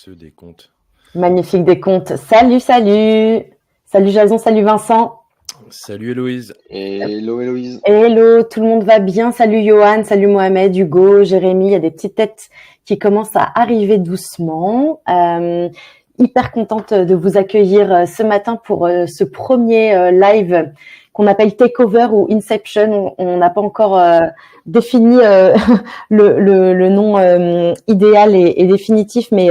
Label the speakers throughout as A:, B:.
A: Ceux des comptes.
B: Magnifique des comptes. Salut, salut. Salut Jason, salut Vincent.
A: Salut Héloïse.
C: Hello Héloïse.
B: Hello, tout le monde va bien. Salut Johan, salut Mohamed, Hugo, Jérémy. Il y a des petites têtes qui commencent à arriver doucement. Hyper contente de vous accueillir ce matin pour ce premier live qu'on appelle Takeover ou Inception. On n'a pas encore défini le nom idéal et définitif, mais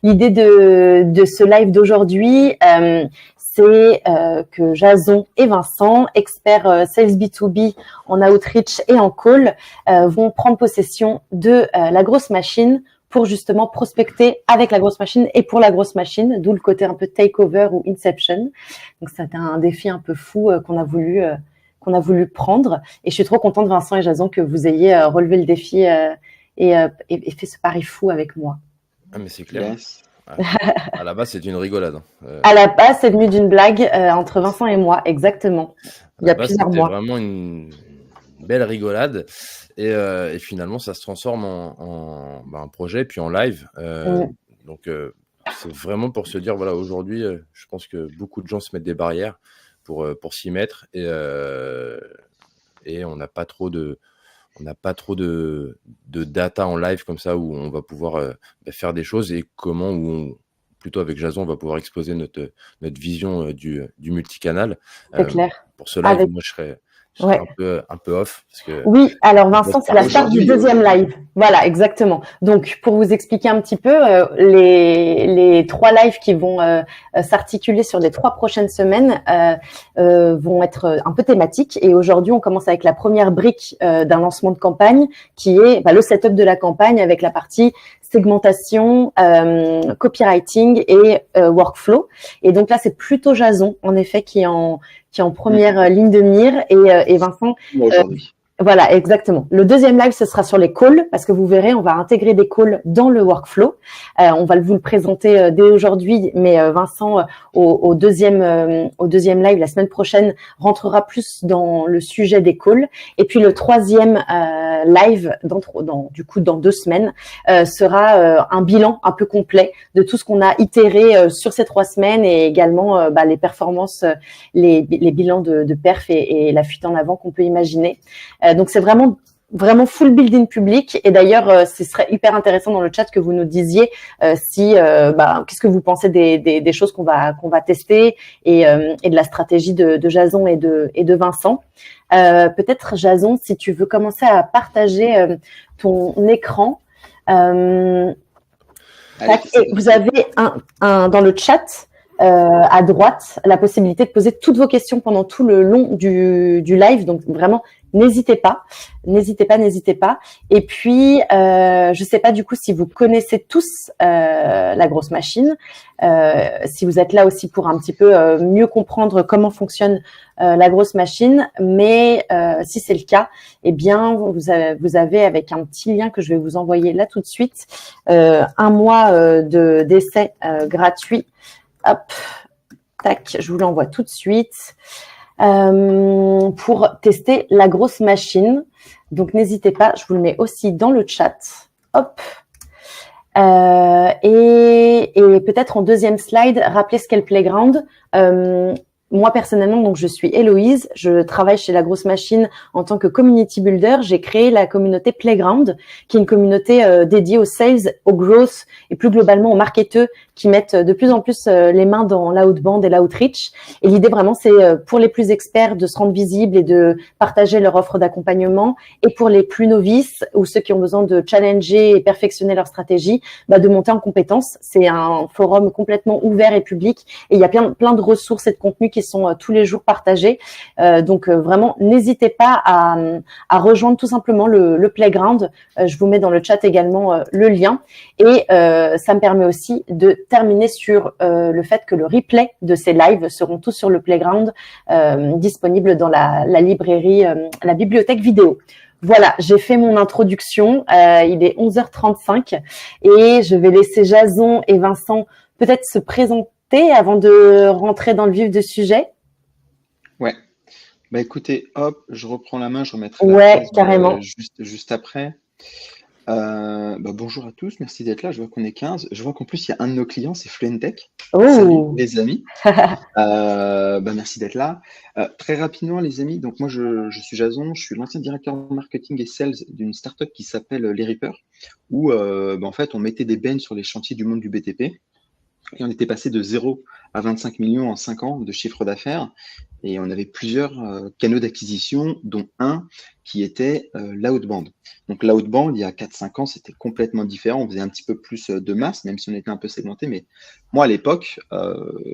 B: l'idée de ce live d'aujourd'hui, c'est que Jason et Vincent, experts Sales B2B en outreach et en call, vont prendre possession de la grosse machine pour justement prospecter avec la grosse machine et pour la grosse machine, d'où le côté un peu takeover ou inception. Donc c'était un défi un peu fou qu'on a voulu prendre. Et je suis trop contente, Vincent et Jason, que vous ayez relevé le défi et fait ce pari fou avec moi.
A: Ah mais c'est clair.
C: Yes.
A: À la base, c'est une rigolade.
B: À la base, c'est venu d'une blague entre Vincent et moi, exactement. Il y a plusieurs mois.
A: C'était vraiment une belle rigolade. Et finalement, ça se transforme en un projet, puis en live. Donc, c'est vraiment pour se dire, voilà, aujourd'hui, je pense que beaucoup de gens se mettent des barrières pour s'y mettre. Et on n'a pas trop de data en live comme ça où on va pouvoir faire des choses et plutôt avec Jason, on va pouvoir exposer notre vision du multicanal.
B: C'est clair.
A: Pour ce live, moi, je serais
B: Ouais.
A: un peu off. Parce que
B: oui, alors Vincent, c'est la start du deuxième live. Voilà, exactement. Donc, pour vous expliquer un petit peu, les 3 lives qui vont s'articuler sur les 3 prochaines semaines vont être un peu thématiques. Et aujourd'hui, on commence avec la première brique d'un lancement de campagne qui est le setup de la campagne avec la partie segmentation, copywriting et workflow. Et donc là, c'est plutôt Jason, en effet, qui est en première ligne de mire et Vincent. Voilà, exactement. Le deuxième live, ce sera sur les calls parce que vous verrez, on va intégrer des calls dans le workflow. On va vous le présenter dès aujourd'hui, mais Vincent, au deuxième live la semaine prochaine, rentrera plus dans le sujet des calls. Et puis le troisième live, dans 2 semaines, sera un bilan un peu complet de tout ce qu'on a itéré sur ces 3 semaines et également les performances, les bilans de perf et la fuite en avant qu'on peut imaginer. Donc c'est vraiment full build-in public et d'ailleurs ce serait hyper intéressant dans le chat que vous nous disiez qu'est-ce que vous pensez des choses qu'on va tester et de la stratégie de Jason et de Vincent. Peut-être Jason, si tu veux commencer à partager ton écran. Vous avez dans le chat à droite la possibilité de poser toutes vos questions pendant tout le long du live, donc vraiment n'hésitez pas. Et puis je sais pas du coup si vous connaissez tous la grosse machine, si vous êtes là aussi pour un petit peu mieux comprendre comment fonctionne la grosse machine, mais si c'est le cas, eh bien vous avez avec un petit lien que je vais vous envoyer là tout de suite, 1 mois d'essai gratuit. Hop, tac, je vous l'envoie tout de suite pour tester la grosse machine. Donc, n'hésitez pas, je vous le mets aussi dans le chat. Hop. Et peut-être en deuxième slide, rappelez ce qu'est le Playground. Moi, personnellement, donc, je suis Héloïse. Je travaille chez La Grosse Machine en tant que community builder. J'ai créé la communauté Playground, qui est une communauté dédiée aux sales, au growth et plus globalement aux marketeurs qui mettent de plus en plus les mains dans l'outbound et l'outreach. Et l'idée vraiment, c'est pour les plus experts de se rendre visibles et de partager leur offre d'accompagnement. Et pour les plus novices ou ceux qui ont besoin de challenger et perfectionner leur stratégie, de monter en compétences. C'est un forum complètement ouvert et public. Et il y a plein de ressources et de contenus qui sont tous les jours partagés. Donc vraiment, n'hésitez pas à rejoindre tout simplement le Playground. Je vous mets dans le chat également le lien. Et ça me permet aussi de terminer sur le fait que le replay de ces lives seront tous sur le Playground, disponibles dans la librairie, la bibliothèque vidéo. Voilà, j'ai fait mon introduction. Il est 11h35 et je vais laisser Jason et Vincent peut-être se présenter avant de rentrer dans le vif du sujet.
C: Ouais. Écoutez, hop, je reprends la main, je remettrai
B: la phrase, carrément.
C: Juste après. Bonjour à tous, merci d'être là. Je vois qu'on est 15. Je vois qu'en plus, il y a un de nos clients, c'est Fluentech. Salut
B: Oh,
C: les amis. Merci d'être là. Très rapidement, les amis, donc moi je suis Jason, je suis l'ancien directeur marketing et sales d'une startup qui s'appelle Les Reapers, où en fait on mettait des bennes sur les chantiers du monde du BTP. Et on était passé de 0 à 25 millions en 5 ans de chiffre d'affaires. Et on avait plusieurs canaux d'acquisition, dont un qui était l'outbound. Donc l'outbound, il y a 4-5 ans, c'était complètement différent. On faisait un petit peu plus de masse, même si on était un peu segmenté. Mais moi, à l'époque,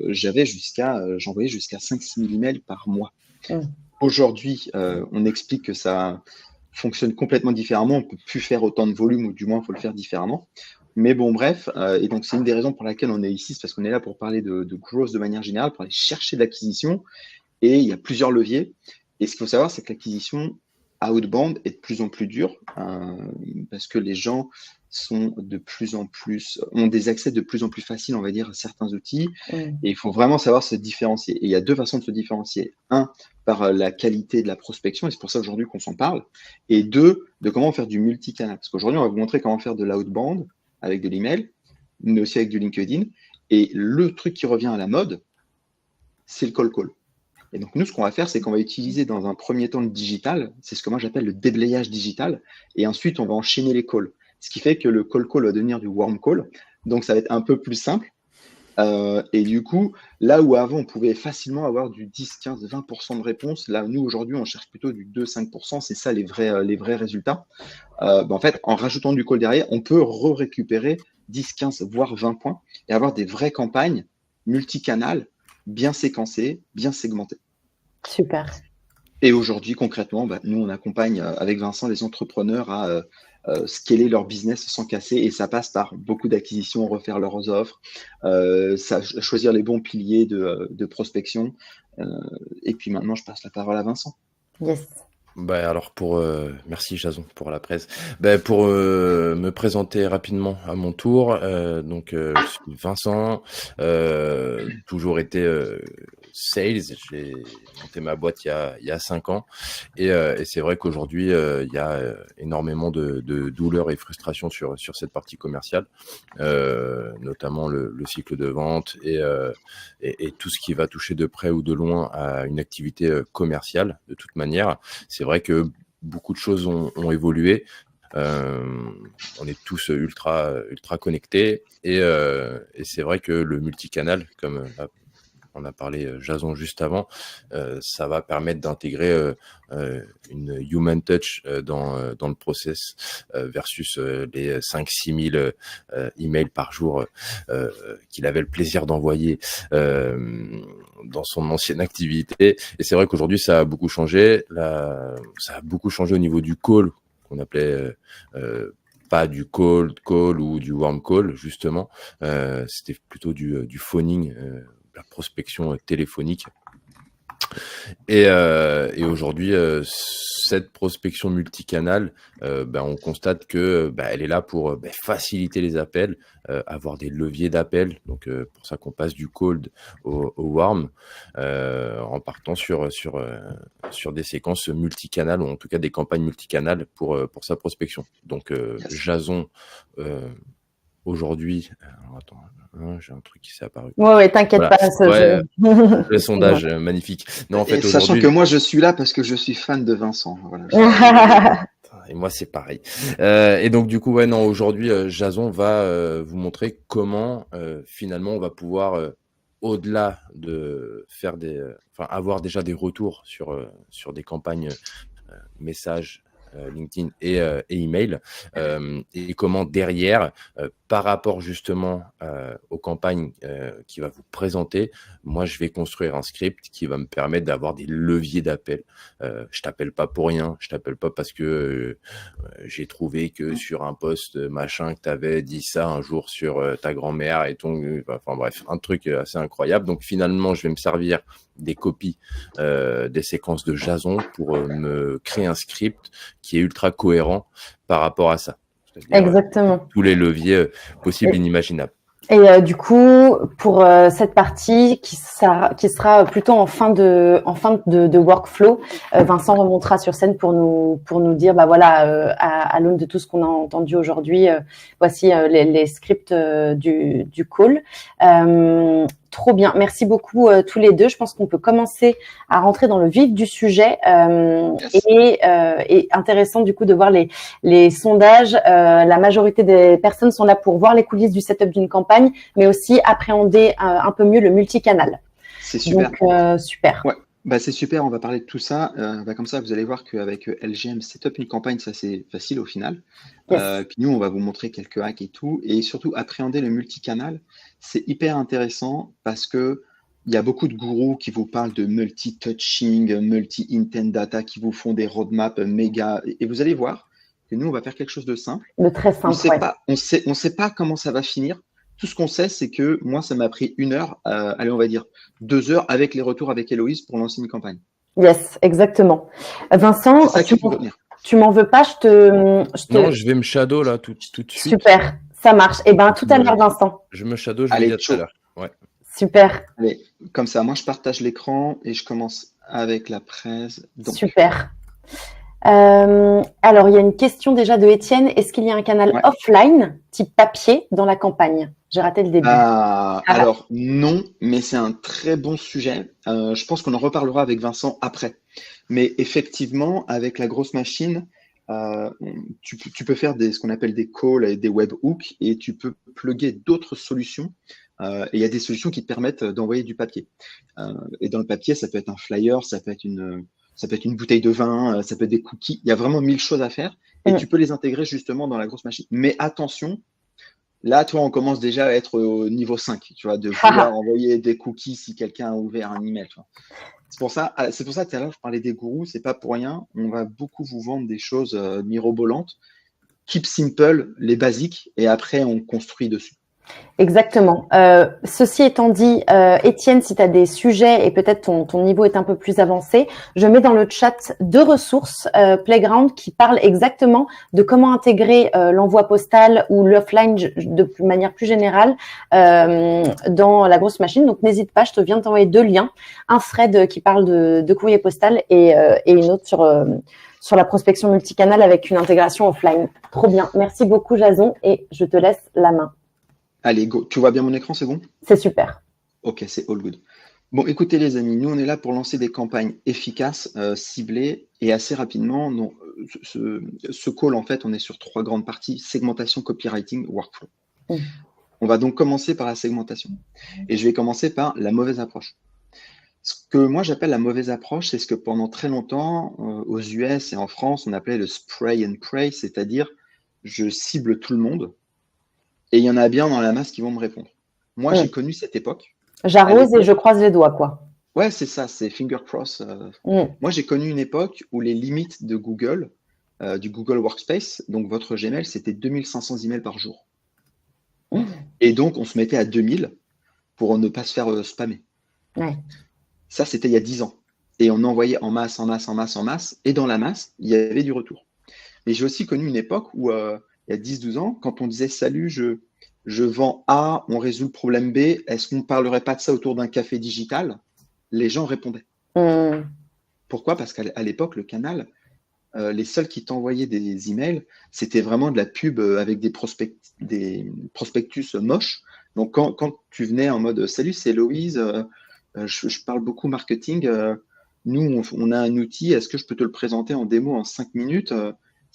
C: j'envoyais jusqu'à 5-6 000 emails par mois.
B: Mm.
C: Aujourd'hui, on explique que ça fonctionne complètement différemment. On ne peut plus faire autant de volume, ou du moins, il faut le faire différemment. Mais bon, bref, et donc c'est une des raisons pour laquelle on est ici, c'est parce qu'on est là pour parler de growth de manière générale, pour aller chercher de l'acquisition, et il y a plusieurs leviers. Et ce qu'il faut savoir, c'est que l'acquisition outbound est de plus en plus dure, parce que les gens sont de plus en plus, ont des accès de plus en plus faciles, on va dire, à certains outils, et il faut vraiment savoir se différencier. Et il y a deux façons de se différencier. Un, par la qualité de la prospection, et c'est pour ça aujourd'hui qu'on s'en parle, et deux, de comment faire du multicanal. Parce qu'aujourd'hui, on va vous montrer comment faire de l'outbound, avec de l'email, mais aussi avec du LinkedIn. Et le truc qui revient à la mode, c'est le call. Et donc, nous, ce qu'on va faire, c'est qu'on va utiliser dans un premier temps le digital. C'est ce que moi j'appelle le déblayage digital. Et ensuite, on va enchaîner les calls. Ce qui fait que le call va devenir du warm call. Donc, ça va être un peu plus simple. Et du coup, là où avant, on pouvait facilement avoir du 10, 15, 20% de réponse, là, nous, aujourd'hui, on cherche plutôt du 2-5%. C'est ça les vrais résultats. En fait, en rajoutant du call derrière, on peut récupérer 10, 15, voire 20 points et avoir des vraies campagnes multicanales, bien séquencées, bien segmentées.
B: super.
C: Et aujourd'hui, concrètement, nous, on accompagne avec Vincent les entrepreneurs à scaler leur business sans casser, et ça passe par beaucoup d'acquisitions, refaire leurs offres, choisir les bons piliers de prospection. Et puis maintenant, je passe la parole à Vincent.
B: Yes.
A: Alors merci Jason pour la presse. Pour me présenter rapidement à mon tour, je suis Vincent, toujours été sales. J'ai monté ma boîte il y a 5 ans, et c'est vrai qu'aujourd'hui il y a énormément de douleurs et frustrations sur cette partie commerciale, notamment le cycle de vente et tout ce qui va toucher de près ou de loin à une activité commerciale. De toute manière, c'est vrai que beaucoup de choses ont évolué. On est tous ultra connectés, et c'est vrai que le multicanal, comme on a parlé Jason juste avant, ça va permettre d'intégrer une human touch dans le process, versus les 5-6 000 emails par jour qu'il avait le plaisir d'envoyer dans son ancienne activité. Et c'est vrai qu'aujourd'hui, ça a beaucoup changé. Ça a beaucoup changé au niveau du call, qu'on appelait pas du cold call ou du warm call, justement. C'était plutôt du phoning, la prospection téléphonique. Et aujourd'hui, cette prospection multicanale, on constate que elle est là pour faciliter les appels, avoir des leviers d'appel. Donc pour ça qu'on passe du cold au warm, en partant sur des séquences multicanales, ou en tout cas des campagnes multicanales pour sa prospection. Donc Jason, aujourd'hui, attends, j'ai un truc qui s'est apparu.
B: Ouais, t'inquiète pas.
A: Le sondage, magnifique. Non, en fait,
C: sachant que moi, je suis là parce que je suis fan de Vincent. Voilà,
A: et moi, c'est pareil. Et donc, du coup, aujourd'hui, Jason va vous montrer comment, finalement, on va pouvoir, au-delà de faire avoir déjà des retours sur des campagnes messages, LinkedIn et email, et comment derrière, par rapport justement aux campagnes qu'il va vous présenter, moi je vais construire un script qui va me permettre d'avoir des leviers d'appel. Je t'appelle pas pour rien, je t'appelle pas parce que j'ai trouvé que sur un post machin que tu avais dit ça un jour sur ta grand-mère et enfin bref, un truc assez incroyable. Donc finalement, je vais me servir des copies des séquences de Jason pour me créer un script qui est ultra cohérent par rapport à ça.
B: Exactement.
A: Tous les leviers possibles et inimaginables.
B: Et du coup, pour cette partie qui sera plutôt en fin de workflow, Vincent remontera sur scène pour nous dire, bah voilà, à l'aune de tout ce qu'on a entendu aujourd'hui, voici les scripts du call. Trop bien, merci beaucoup tous les deux. Je pense qu'on peut commencer à rentrer dans le vif du sujet
C: Yes.
B: et intéressant du coup de voir les sondages. La majorité des personnes sont là pour voir les coulisses du setup d'une campagne, mais aussi appréhender un peu mieux le multicanal.
C: C'est super.
B: Donc, super.
C: Ouais, bah c'est super, on va parler de tout ça. Bah comme ça, vous allez voir qu'avec LGM, setup une campagne, ça c'est facile au final.
B: Yes.
C: Puis nous, on va vous montrer quelques hacks et tout. Et surtout, appréhender le multicanal, c'est hyper intéressant parce que il y a beaucoup de gourous qui vous parlent de multi-touching, multi-intent data, qui vous font des roadmaps méga. Et vous allez voir que nous, on va faire quelque chose de simple.
B: De très simple, ouais.
C: On sait pas comment ça va finir. Tout ce qu'on sait, c'est que moi, ça m'a pris 1 heure, allez, on va dire 2 heures avec les retours avec Héloïse pour lancer une campagne.
B: Yes, exactement. Vincent,
C: C'est ça qu'il faut retenir.
B: tu m'en veux pas,
A: Non, je vais me shadow là tout de suite.
B: Super, ça marche. Et ben tout à l'heure, Vincent.
A: Je me shadow, je
C: Allez,
A: vous dis à tout à l'heure. Ouais.
B: Super.
C: Allez, comme ça, moi je partage l'écran et je commence avec la presse. Donc.
B: Super. Alors, il y a une question déjà de Étienne. Est-ce qu'il y a un canal offline, type papier, dans la campagne? J'ai raté le début.
C: Alors, non, mais c'est un très bon sujet. Je pense qu'on en reparlera avec Vincent après. Mais effectivement, avec la grosse machine, tu peux faire ce qu'on appelle des calls et des webhooks et tu peux plugger d'autres solutions. Et il y a des solutions qui te permettent d'envoyer du papier. Et dans le papier, ça peut être un flyer, ça peut être une bouteille de vin, ça peut être des cookies. Il y a vraiment 1000 choses à faire et tu peux les intégrer justement dans la grosse machine. Mais attention, là, toi, on commence déjà à être au niveau 5, tu vois, de vouloir envoyer des cookies si quelqu'un a ouvert un email. Tu vois. C'est pour ça que tout à l'heure, je parlais des gourous, c'est pas pour rien. On va beaucoup vous vendre des choses mirobolantes. Keep simple, les basiques, et après, on construit dessus.
B: Exactement. Ceci étant dit, Étienne, si tu as des sujets et peut-être ton niveau est un peu plus avancé, je mets dans le chat 2 ressources Playground qui parlent exactement de comment intégrer l'envoi postal ou l'offline de manière plus générale dans la grosse machine. Donc n'hésite pas, je te viens de t'envoyer 2 liens. Un thread qui parle de courrier postal et une autre sur la prospection multicanal avec une intégration offline. Trop bien. Merci beaucoup Jason et je te laisse la main.
C: Allez, go. Tu vois bien mon écran, c'est bon?
B: C'est super.
C: Ok, c'est all good. Bon, écoutez les amis, nous on est là pour lancer des campagnes efficaces, ciblées et assez rapidement. Donc, ce call, en fait, on est sur 3 grandes parties, segmentation, copywriting, workflow. On va donc commencer par la segmentation. Et je vais commencer par la mauvaise approche. Ce que moi j'appelle la mauvaise approche, c'est ce que pendant très longtemps, aux US et en France, on appelait le spray and pray, c'est-à-dire je cible tout le monde. Et il y en a bien dans la masse qui vont me répondre. Moi, j'ai connu cette époque.
B: J'arrose et je croise les doigts, quoi.
C: Ouais, c'est ça, c'est finger cross. Moi, j'ai connu une époque où les limites de Google, du Google Workspace, donc votre Gmail, c'était 2500 emails par jour. Et donc, on se mettait à 2000 pour ne pas se faire spammer.
B: Ouais.
C: Ça, c'était il y a 10 ans. Et on envoyait en masse, en masse, en masse, en masse. Et dans la masse, il y avait du retour. Mais j'ai aussi connu une époque où... il y a 10-12 ans, quand on disait « Salut, je vends A, on résout le problème B, est-ce qu'on ne parlerait pas de ça autour d'un café digital ?» Les gens répondaient. Pourquoi? Parce qu'à l'époque, le canal, les seuls qui t'envoyaient des emails, c'était vraiment de la pub avec des prospectus moches. Donc, quand tu venais en mode « Salut, c'est Héloïse, je parle beaucoup marketing, nous, on a un outil, est-ce que je peux te le présenter en démo en 5 minutes ?»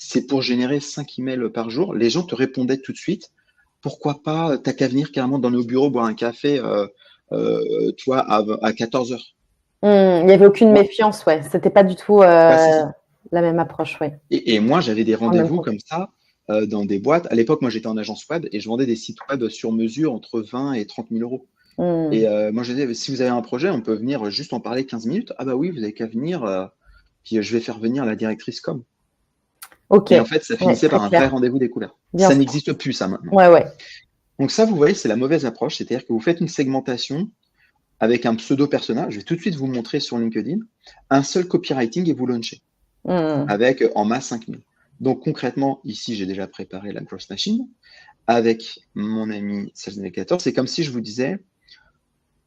C: C'est pour générer 5 emails par jour. Les gens te répondaient tout de suite. Pourquoi pas, t'as qu'à venir carrément dans nos bureaux boire un café, tu vois, à 14 heures.
B: Il n'y avait aucune méfiance, ouais. C'était pas du tout la même approche, ouais.
C: Et moi, j'avais des rendez-vous comme ça dans des boîtes. À l'époque, moi, j'étais en agence web et je vendais des sites web sur mesure entre 20 et 30 000 euros. Et moi, je disais, si vous avez un projet, on peut venir juste en parler 15 minutes. Ah bah oui, vous n'avez qu'à venir. Puis je vais faire venir la directrice com.
B: Okay.
C: Et en fait, ça finissait par un vrai rendez-vous découvert. Ça n'existe plus, ça, maintenant.
B: Ouais.
C: Donc ça, vous voyez, c'est la mauvaise approche. C'est-à-dire que vous faites une segmentation avec un pseudo-persona. Je vais tout de suite vous montrer sur LinkedIn. Un seul copywriting et vous launchez. Avec en masse 5000. Donc concrètement, ici, j'ai déjà préparé la grosse machine. avec mon ami Sales Navigator, c'est comme si je vous disais,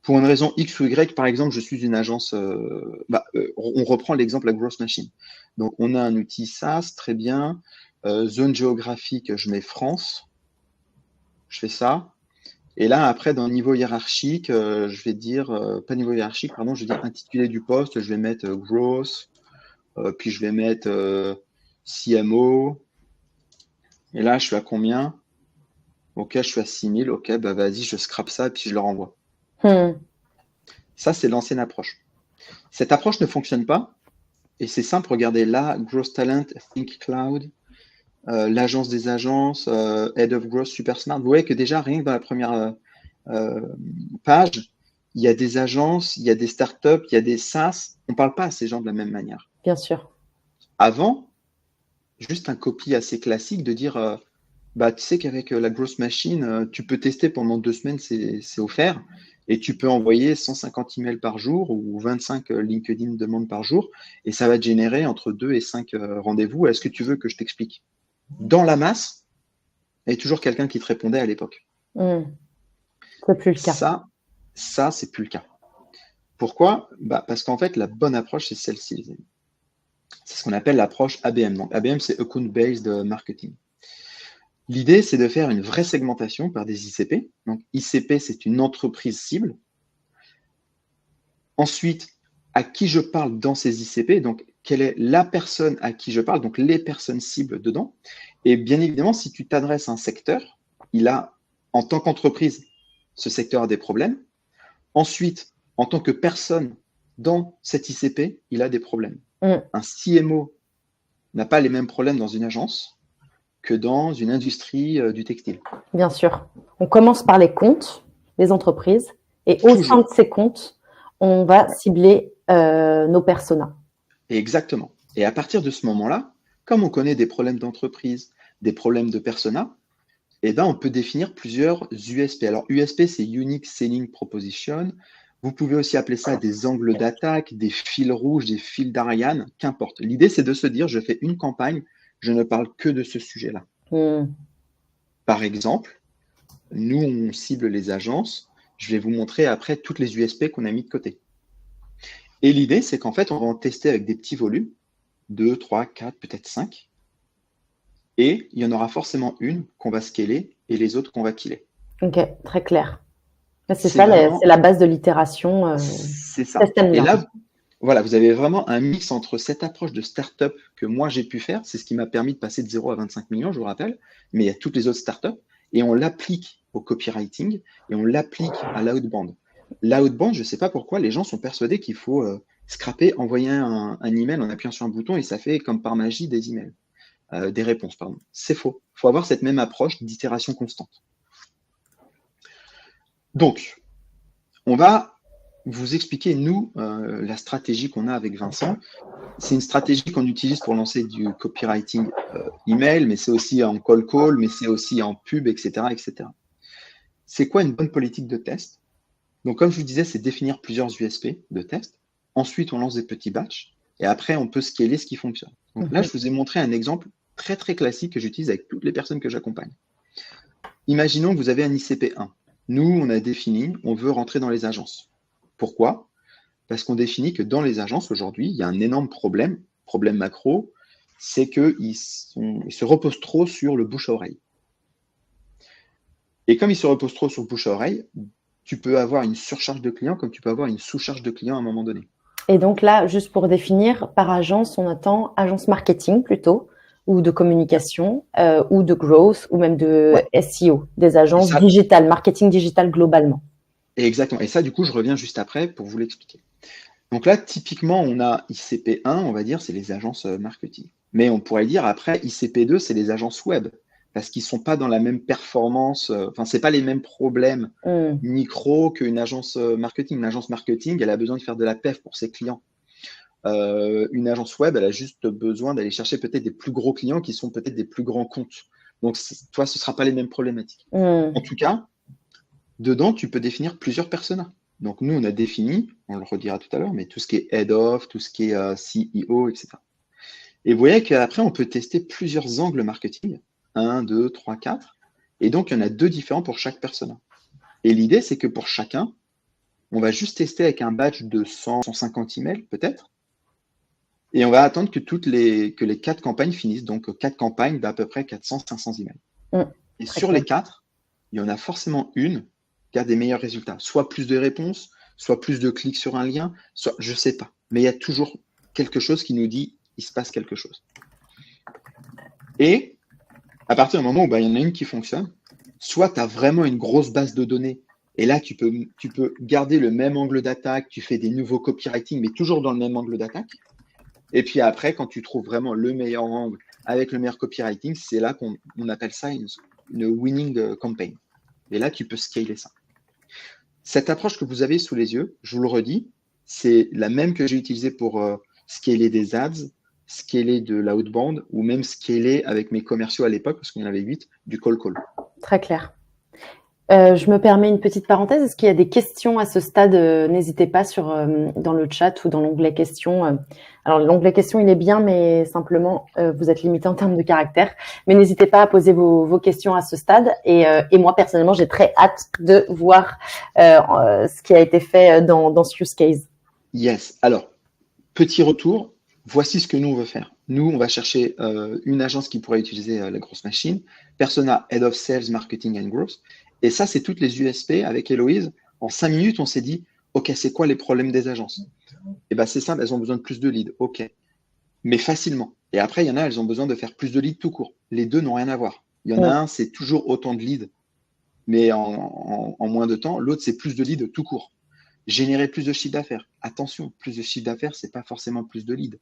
C: pour une raison X ou Y, par exemple, je suis une agence, on reprend l'exemple la Growth Machine. Donc, on a un outil SaaS, très bien. Zone géographique, je mets France. Je fais ça. Et là, après, dans le niveau hiérarchique, je vais dire, pas niveau hiérarchique, pardon, je vais dire intitulé du poste, je vais mettre Growth, puis je vais mettre CMO. Et là, je suis à combien? Ok, je suis à 6000. Ok, bah vas-y, je scrape ça et puis je le renvoie. Ça, c'est l'ancienne approche. Cette approche ne fonctionne pas. Et c'est simple, regardez là, Growth Talent, Think Cloud, l'agence des agences, Head of Growth, Super Smart. Vous voyez que déjà, rien que dans la première page, il y a des agences, il y a des startups, il y a des SaaS. On ne parle pas à ces gens de la même manière.
B: Bien sûr.
C: Avant, juste un copy assez classique de dire, tu sais qu'avec la Growth Machine, tu peux tester pendant 2 semaines, c'est offert. Et tu peux envoyer 150 emails par jour ou 25 LinkedIn demandes par jour. Et ça va te générer entre 2 et 5 rendez-vous. Est-ce que tu veux que je t'explique? Dans la masse, il y a toujours quelqu'un qui te répondait à l'époque.
B: C'est plus le cas.
C: Ça, c'est plus le cas. Pourquoi? Parce qu'en fait, la bonne approche, c'est celle-ci, les amis. C'est ce qu'on appelle l'approche ABM. Donc, ABM, c'est Account Based Marketing. L'idée, c'est de faire une vraie segmentation par des ICP. Donc, ICP, c'est une entreprise cible. Ensuite, à qui je parle dans ces ICP, donc quelle est la personne à qui je parle, donc les personnes cibles dedans. Et bien évidemment, si tu t'adresses à un secteur, en tant qu'entreprise, ce secteur a des problèmes. Ensuite, en tant que personne dans cet ICP, il a des problèmes. Un CMO n'a pas les mêmes problèmes dans une agence que dans une industrie du textile.
B: Bien sûr. On commence par les comptes, les entreprises, et au sein de ces comptes, on va cibler nos personas.
C: Exactement. Et à partir de ce moment-là, comme on connaît des problèmes d'entreprise, des problèmes de persona, on peut définir plusieurs USP. Alors, USP, c'est Unique Selling Proposition. Vous pouvez aussi appeler ça des angles d'attaque, des fils rouges, des fils d'Ariane, qu'importe. L'idée, c'est de se dire, je fais une campagne, je ne parle que de ce sujet-là. Par exemple, nous, on cible les agences. Je vais vous montrer après toutes les USP qu'on a mis de côté. Et l'idée, c'est qu'en fait, on va en tester avec des petits volumes, 2, 3, 4, peut-être 5. Et il y en aura forcément une qu'on va scaler et les autres qu'on va killer.
B: Ok, très clair. C'est ça, vraiment... c'est la base de l'itération.
C: C'est ça. Et là, voilà, vous avez vraiment un mix entre cette approche de start-up que moi j'ai pu faire, c'est ce qui m'a permis de passer de 0 à 25 millions, je vous rappelle, mais il y a toutes les autres start-up, et on l'applique au copywriting et on l'applique à l'outbound. L'outbound, je ne sais pas pourquoi, les gens sont persuadés qu'il faut scraper, envoyer un email en appuyant sur un bouton et ça fait comme par magie des emails, des réponses, pardon. C'est faux. Il faut avoir cette même approche d'itération constante. Donc, on va vous expliquer, nous, la stratégie qu'on a avec Vincent. C'est une stratégie qu'on utilise pour lancer du copywriting email, mais c'est aussi en call, mais c'est aussi en pub, etc., etc. C'est quoi une bonne politique de test? Donc, comme je vous disais, c'est définir plusieurs USP de test. Ensuite, on lance des petits batchs. Et après, on peut scaler ce qui fonctionne. Donc là, je vous ai montré un exemple très, très classique que j'utilise avec toutes les personnes que j'accompagne. Imaginons que vous avez un ICP 1. Nous, on a défini, on veut rentrer dans les agences. Pourquoi? Parce qu'on définit que dans les agences, aujourd'hui, il y a un énorme problème macro, c'est qu'ils se reposent trop sur le bouche à oreille. Et comme ils se reposent trop sur le bouche à oreille, tu peux avoir une surcharge de clients comme tu peux avoir une sous-charge de clients à un moment donné.
B: Et donc là, juste pour définir, par agence, on attend agence marketing plutôt, ou de communication, ou de growth, ou même de SEO, des agences digitales, marketing digital globalement.
C: Exactement. Et ça, du coup, je reviens juste après pour vous l'expliquer. Donc là, typiquement, on a ICP1, on va dire, c'est les agences marketing. Mais on pourrait dire après, ICP2, c'est les agences web, parce qu'ils ne sont pas dans la même performance, ce n'est pas les mêmes problèmes micro qu'une agence marketing. Une agence marketing, elle a besoin de faire de la PEF pour ses clients. Une agence web, elle a juste besoin d'aller chercher peut-être des plus gros clients qui sont peut-être des plus grands comptes. Donc, toi, ce ne sera pas les mêmes problématiques. En tout cas, dedans, tu peux définir plusieurs personas. Donc, nous, on a défini, on le redira tout à l'heure, mais tout ce qui est head of, tout ce qui est CEO, etc. Et vous voyez qu'après, on peut tester plusieurs angles marketing, 1, 2, 3, 4, Et donc, il y en a 2 différents pour chaque persona. Et l'idée, c'est que pour chacun, on va juste tester avec un batch de 100, 150 emails, peut-être. Et on va attendre que les 4 campagnes finissent. Donc, 4 campagnes d'à peu près 400, 500 emails. Et sur les 4, il y en a forcément une qui a des meilleurs résultats. Soit plus de réponses, soit plus de clics sur un lien, soit je ne sais pas. Mais il y a toujours quelque chose qui nous dit il se passe quelque chose. Et à partir du moment où il y en a une qui fonctionne, soit tu as vraiment une grosse base de données, et là, tu peux garder le même angle d'attaque, tu fais des nouveaux copywriting, mais toujours dans le même angle d'attaque. Et puis après, quand tu trouves vraiment le meilleur angle avec le meilleur copywriting, c'est là qu'on appelle ça une winning campaign. Et là, tu peux scaler ça. Cette approche que vous avez sous les yeux, je vous le redis, c'est la même que j'ai utilisée pour scaler des ads, scaler de l'outbound ou même scaler avec mes commerciaux à l'époque, parce qu'on en avait 8, du call.
B: Très clair. Je me permets une petite parenthèse. Est-ce qu'il y a des questions à ce stade? N'hésitez pas dans le chat ou dans l'onglet questions. Alors, l'onglet questions, il est bien, mais simplement, vous êtes limité en termes de caractères. Mais n'hésitez pas à poser vos questions à ce stade. Et moi, personnellement, j'ai très hâte de voir ce qui a été fait dans ce use case.
C: Yes. Alors, petit retour. Voici ce que nous, on veut faire. Nous, on va chercher une agence qui pourrait utiliser la grosse machine. Persona, Head of Sales, Marketing and Growth. Et ça, c'est toutes les USP avec Héloïse. En 5 minutes, on s'est dit, OK, c'est quoi les problèmes des agences? Et bien, c'est simple, elles ont besoin de plus de leads. OK. Mais facilement. Et après, il y en a, elles ont besoin de faire plus de leads tout court. Les deux n'ont rien à voir. Il y en a un, c'est toujours autant de leads, mais en moins de temps. L'autre, c'est plus de leads tout court. Générer plus de chiffre d'affaires. Attention, plus de chiffre d'affaires, c'est pas forcément plus de leads.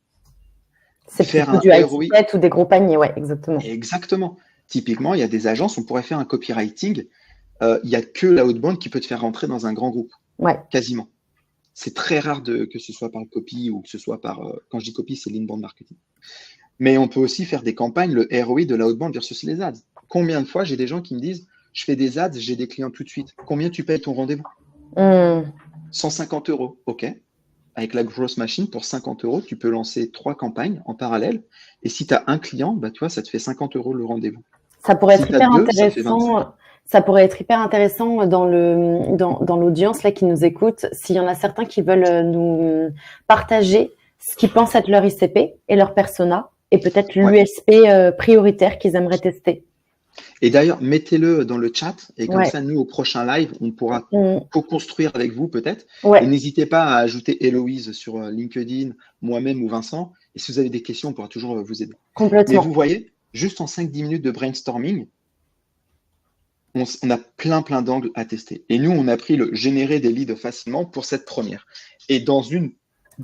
B: C'est faire du ROI ou des gros paniers, ouais, exactement.
C: Exactement. Typiquement, il y a des agences, on pourrait faire un copywriting. Il n'y a que l'outbound qui peut te faire rentrer dans un grand groupe.
B: Ouais.
C: Quasiment. C'est très rare que ce soit par le copy ou que ce soit par… quand je dis copy, c'est l'inbound marketing. Mais on peut aussi faire des campagnes, le ROI de l'outbound versus les ads. Combien de fois j'ai des gens qui me disent « Je fais des ads, j'ai des clients tout de suite. Combien tu payes ton rendez-vous » 150 €. OK. Avec la grosse machine, pour 50 €, tu peux lancer 3 campagnes en parallèle. Et si tu as un client, tu vois, ça te fait 50 € le rendez-vous.
B: Ça pourrait être hyper intéressant. Ça pourrait être hyper intéressant dans l'audience là qui nous écoute. S'il y en a certains qui veulent nous partager ce qu'ils pensent être leur ICP et leur persona et peut-être l'USP prioritaire qu'ils aimeraient tester.
C: Et d'ailleurs, mettez-le dans le chat et comme ça, nous, au prochain live, on pourra co-construire avec vous peut-être. Et n'hésitez pas à ajouter Héloïse sur LinkedIn, moi-même ou Vincent. Et si vous avez des questions, on pourra toujours vous aider.
B: Complètement.
C: Mais vous voyez, juste en 5-10 minutes de brainstorming, on a plein d'angles à tester. Et nous, on a pris le générer des leads facilement pour cette première. Et dans 1-2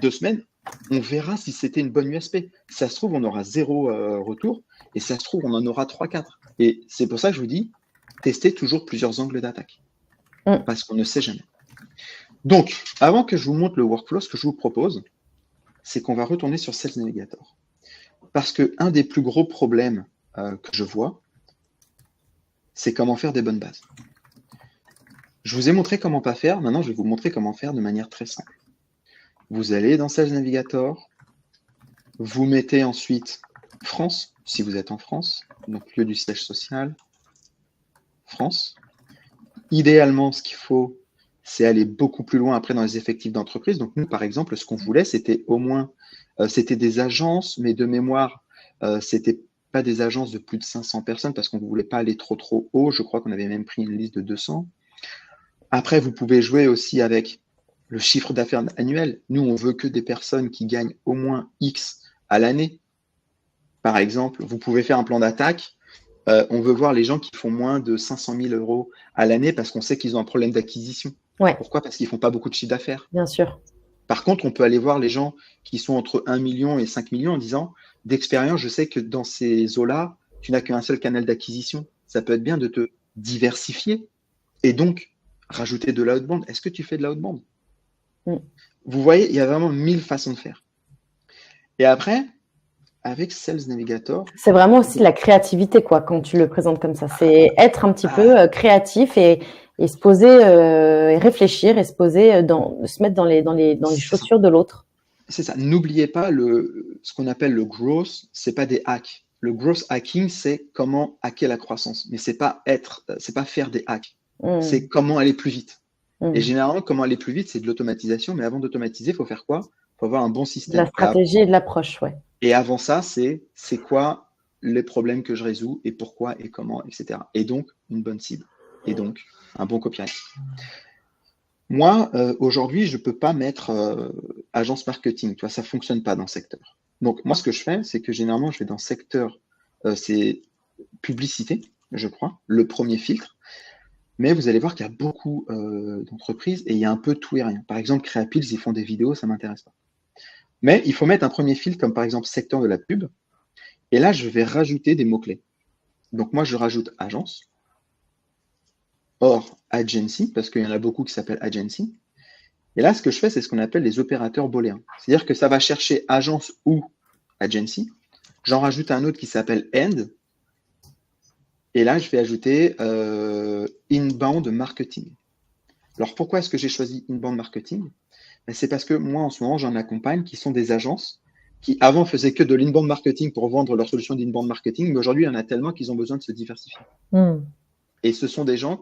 C: semaines, on verra si c'était une bonne USP. Si ça se trouve, on aura 0 retour. Et si ça se trouve, on en aura 3-4. Et c'est pour ça que je vous dis, testez toujours plusieurs angles d'attaque. Parce qu'on ne sait jamais. Donc, avant que je vous montre le workflow, ce que je vous propose, c'est qu'on va retourner sur Sales Navigator. Parce qu'un des plus gros problèmes que je vois, c'est comment faire des bonnes bases. Je vous ai montré comment pas faire. Maintenant, je vais vous montrer comment faire de manière très simple. Vous allez dans Sales Navigator. Vous mettez ensuite France, si vous êtes en France, donc lieu du siège social, France. Idéalement, ce qu'il faut, c'est aller beaucoup plus loin après dans les effectifs d'entreprise. Donc nous, par exemple, ce qu'on voulait, c'était au moins, c'était des agences, mais de mémoire, c'était pas des agences de plus de 500 personnes parce qu'on ne voulait pas aller trop haut. Je crois qu'on avait même pris une liste de 200. Après, vous pouvez jouer aussi avec le chiffre d'affaires annuel. Nous, on veut que des personnes qui gagnent au moins X à l'année. Par exemple, vous pouvez faire un plan d'attaque. On veut voir les gens qui font moins de 500 000 € à l'année parce qu'on sait qu'ils ont un problème d'acquisition. Pourquoi? Parce qu'ils ne font pas beaucoup de chiffre d'affaires.
B: Bien sûr.
C: Par contre, on peut aller voir les gens qui sont entre 1 million et 5 millions en disant d'expérience, je sais que dans ces eaux-là, tu n'as qu'un seul canal d'acquisition. Ça peut être bien de te diversifier et donc rajouter de l'outbound. Est-ce que tu fais de l'outbound? Vous voyez, il y a vraiment 1000 façons de faire. Et après, avec Sales Navigator…
B: C'est vraiment aussi de la créativité, quoi, quand tu le présentes comme ça. C'est être un petit peu créatif et se poser, et réfléchir et se poser, se mettre dans les chaussures de l'autre.
C: C'est ça. N'oubliez pas ce qu'on appelle le growth, c'est pas des hacks. le growth hacking, c'est comment hacker la croissance. Mais c'est pas faire des hacks. C'est comment aller plus vite. Et généralement, comment aller plus vite, c'est de l'automatisation. Mais avant d'automatiser, il faut faire quoi? Il faut avoir un bon système.
B: De la stratégie et de l'approche, ouais.
C: Et avant ça, c'est quoi les problèmes que je résous et pourquoi et comment, etc. Et donc, une bonne cible. Et donc, un bon copyright. Moi, aujourd'hui, je ne peux pas mettre agence marketing. Tu vois, ça ne fonctionne pas dans le secteur. Donc, moi, ce que je fais, c'est que généralement, je vais dans le secteur, c'est publicité, je crois, le premier filtre. Mais vous allez voir qu'il y a beaucoup d'entreprises et il y a un peu tout et rien. Par exemple, Creapills, ils font des vidéos, ça ne m'intéresse pas. Mais il faut mettre un premier filtre comme par exemple secteur de la pub. Et là, je vais rajouter des mots-clés. Donc moi, je rajoute agence, or agency, parce qu'il y en a beaucoup qui s'appellent agency. Et là, ce que je fais, c'est ce qu'on appelle les opérateurs booléens. C'est-à-dire que ça va chercher agence ou agency. J'en rajoute un autre qui s'appelle end. Et là, je vais ajouter inbound marketing. Alors, pourquoi est-ce que j'ai choisi inbound marketing? C'est parce que moi, en ce moment, j'en accompagne qui sont des agences qui, avant, faisaient que de l'inbound marketing pour vendre leur solution d'inbound marketing, mais aujourd'hui, il y en a tellement qu'ils ont besoin de se diversifier. Et ce sont des gens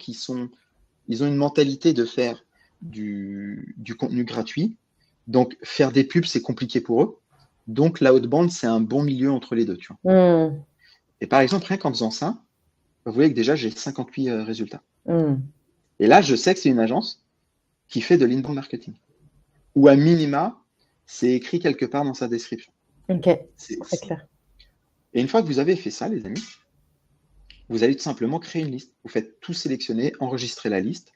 C: ils ont une mentalité de faire du contenu gratuit. Donc, faire des pubs, c'est compliqué pour eux. Donc, l'outbound, c'est un bon milieu entre les deux. Tu vois. Et par exemple, rien qu'en faisant ça, vous voyez que déjà, j'ai 58 résultats. Et là, je sais que c'est une agence qui fait de l'inbound marketing. Ou à minima, c'est écrit quelque part dans sa description.
B: Ok, c'est clair.
C: Et une fois que vous avez fait ça, les amis, vous allez tout simplement créer une liste. Vous faites tout sélectionner, enregistrer la liste,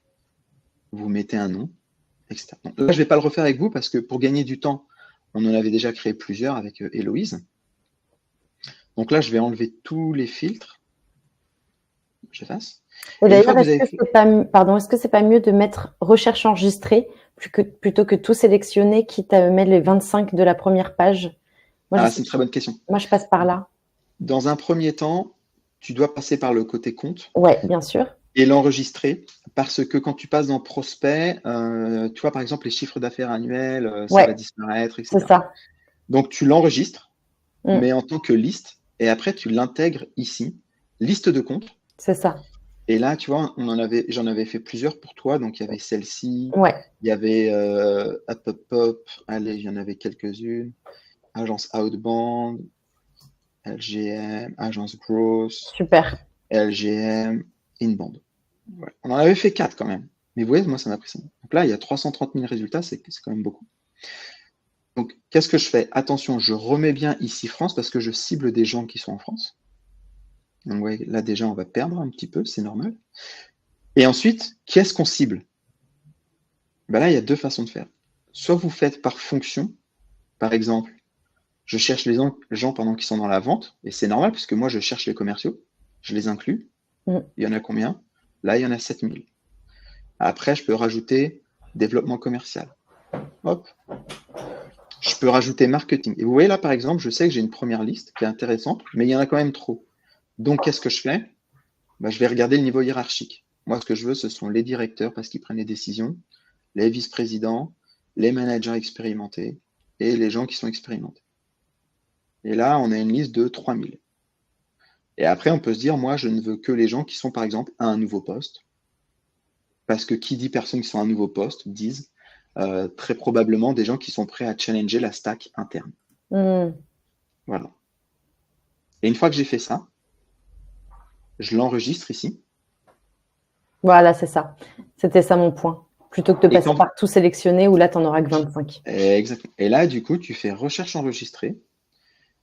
C: vous mettez un nom, etc. Donc, là, je ne vais pas le refaire avec vous parce que pour gagner du temps, on en avait déjà créé plusieurs avec Héloïse. Donc là, je vais enlever tous les filtres. J'efface.
B: Et d'ailleurs, est-ce que c'est pas mieux de mettre recherche enregistrée plutôt que tout sélectionner, quitte à mettre les 25 de la première page?
C: C'est une très bonne question.
B: Moi, je passe par là.
C: Dans un premier temps, tu dois passer par le côté compte.
B: Ouais, bien sûr.
C: Et l'enregistrer, parce que quand tu passes dans prospect, tu vois, par exemple, les chiffres d'affaires annuels, ça va disparaître, etc.
B: C'est ça.
C: Donc, tu l'enregistres, mais en tant que liste, et après, tu l'intègres ici, liste de compte.
B: C'est ça.
C: Et là, tu vois, j'en avais fait plusieurs pour toi. Donc, il y avait celle-ci, il y avait allez, il y en avait quelques-unes. Agence Outbound, LGM, Agence Growth,
B: super.
C: LGM, Inbound. Ouais. On en avait fait 4 quand même. Mais vous voyez, moi, ça m'a pris ça. Donc là, il y a 330 000 résultats, c'est quand même beaucoup. Donc, qu'est-ce que je fais? Attention, je remets bien ici France parce que je cible des gens qui sont en France. Donc, ouais, là, déjà, on va perdre un petit peu, c'est normal. Et ensuite, qui est-ce qu'on cible? Ben là, il y a deux façons de faire. Soit vous faites par fonction. Par exemple, je cherche les gens pendant qu'ils sont dans la vente, et c'est normal, puisque moi, je cherche les commerciaux. Je les inclus. Il y en a combien? Là, il y en a 7000. Après, je peux rajouter développement commercial. Hop. Je peux rajouter marketing. Et vous voyez là, par exemple, je sais que j'ai une première liste qui est intéressante, mais il y en a quand même trop. Donc, qu'est-ce que je fais? Je vais regarder le niveau hiérarchique. Moi, ce que je veux, ce sont les directeurs parce qu'ils prennent les décisions, les vice-présidents, les managers expérimentés et les gens qui sont expérimentés. Et là, on a une liste de 3000. Et après, on peut se dire, moi, je ne veux que les gens qui sont, par exemple, à un nouveau poste. Parce que qui dit personnes qui sont à un nouveau poste disent très probablement des gens qui sont prêts à challenger la stack interne. Voilà. Et une fois que j'ai fait ça, je l'enregistre ici.
B: Voilà, c'est ça. C'était ça mon point. Plutôt que de passer par tout sélectionner où là, tu n'en auras que 25.
C: Exactement. Et là, du coup, tu fais recherche enregistrée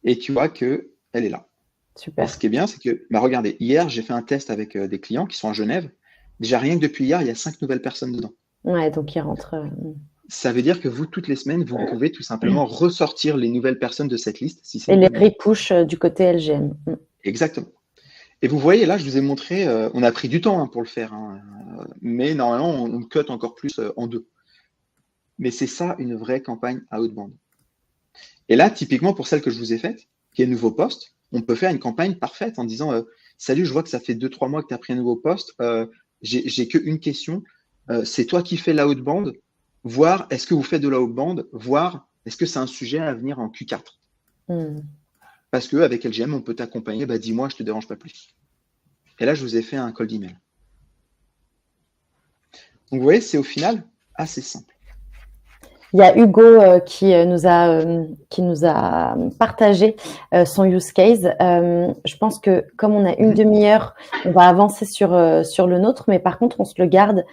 C: et tu vois qu'elle est là.
B: Super.
C: Et ce qui est bien, c'est que, regardez, hier, j'ai fait un test avec des clients qui sont à Genève. Déjà, rien que depuis hier, il y a 5 nouvelles personnes dedans.
B: Ouais, donc ils rentrent.
C: Ça veut dire que vous, toutes les semaines, vous pouvez tout simplement ressortir les nouvelles personnes de cette liste. Si
B: et les repush du côté LGM.
C: Exactement. Et vous voyez, là, je vous ai montré, on a pris du temps pour le faire, mais normalement, on cut encore plus en deux. Mais c'est ça, une vraie campagne outbound. Et là, typiquement, pour celle que je vous ai faite, qui est nouveau poste, on peut faire une campagne parfaite en disant salut, je vois que ça fait 2-3 mois que tu as pris un nouveau poste, j'ai qu'une question, c'est toi qui fais l'outbound, voir est-ce que vous faites de l'outbound, voir est-ce que c'est un sujet à venir en Q4. parce qu'avec LGM, on peut t'accompagner, 10 mois, je ne te dérange pas plus. Et là, je vous ai fait un cold email. Donc, vous voyez, c'est au final assez simple.
B: Il y a Hugo qui nous a partagé son use case. Je pense que comme on a une demi-heure, on va avancer sur le nôtre, mais par contre, on se le garde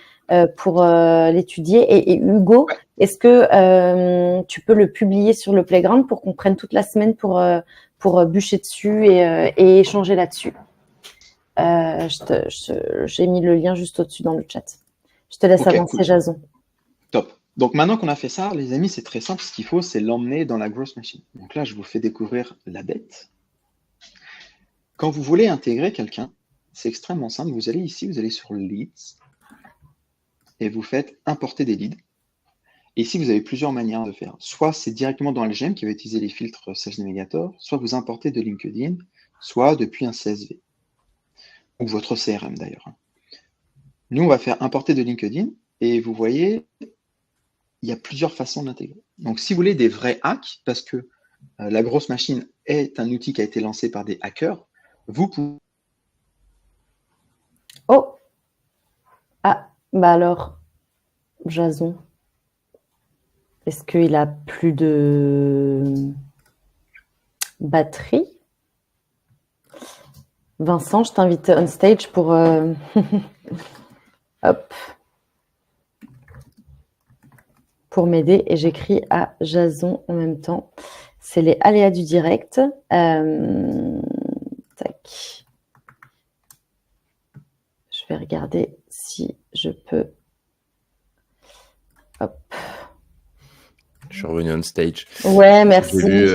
B: pour l'étudier. Et Hugo, est-ce que tu peux le publier sur le Playground pour qu'on prenne toute la semaine pour bûcher dessus et échanger là-dessus? J'ai mis le lien juste au-dessus dans le chat. Je te laisse avancer, cool. Jason.
C: Top. Donc, maintenant qu'on a fait ça, les amis, c'est très simple. Ce qu'il faut, c'est l'emmener dans la Growth Machine. Donc là, je vous fais découvrir la bête. Quand vous voulez intégrer quelqu'un, c'est extrêmement simple. Vous allez ici, vous allez sur Leads et vous faites importer des leads. Et ici, vous avez plusieurs manières de faire. Soit c'est directement dans LGM qui va utiliser les filtres Sales Navigator, soit vous importez de LinkedIn, soit depuis un CSV. Ou votre CRM d'ailleurs. Nous, on va faire importer de LinkedIn et vous voyez, il y a plusieurs façons d'intégrer. Donc, si vous voulez des vrais hacks, parce que la Growth Machine est un outil qui a été lancé par des hackers, vous pouvez...
B: Oh! Ah, alors, Jason, est-ce qu'il a plus de batterie? Vincent, je t'invite on stage pour... Hop. Pour m'aider, et j'écris à Jason en même temps. C'est les aléas du direct. Tac. Je vais regarder si je peux. Hop.
A: Je suis revenu on stage.
B: Ouais, merci.
A: J'ai vu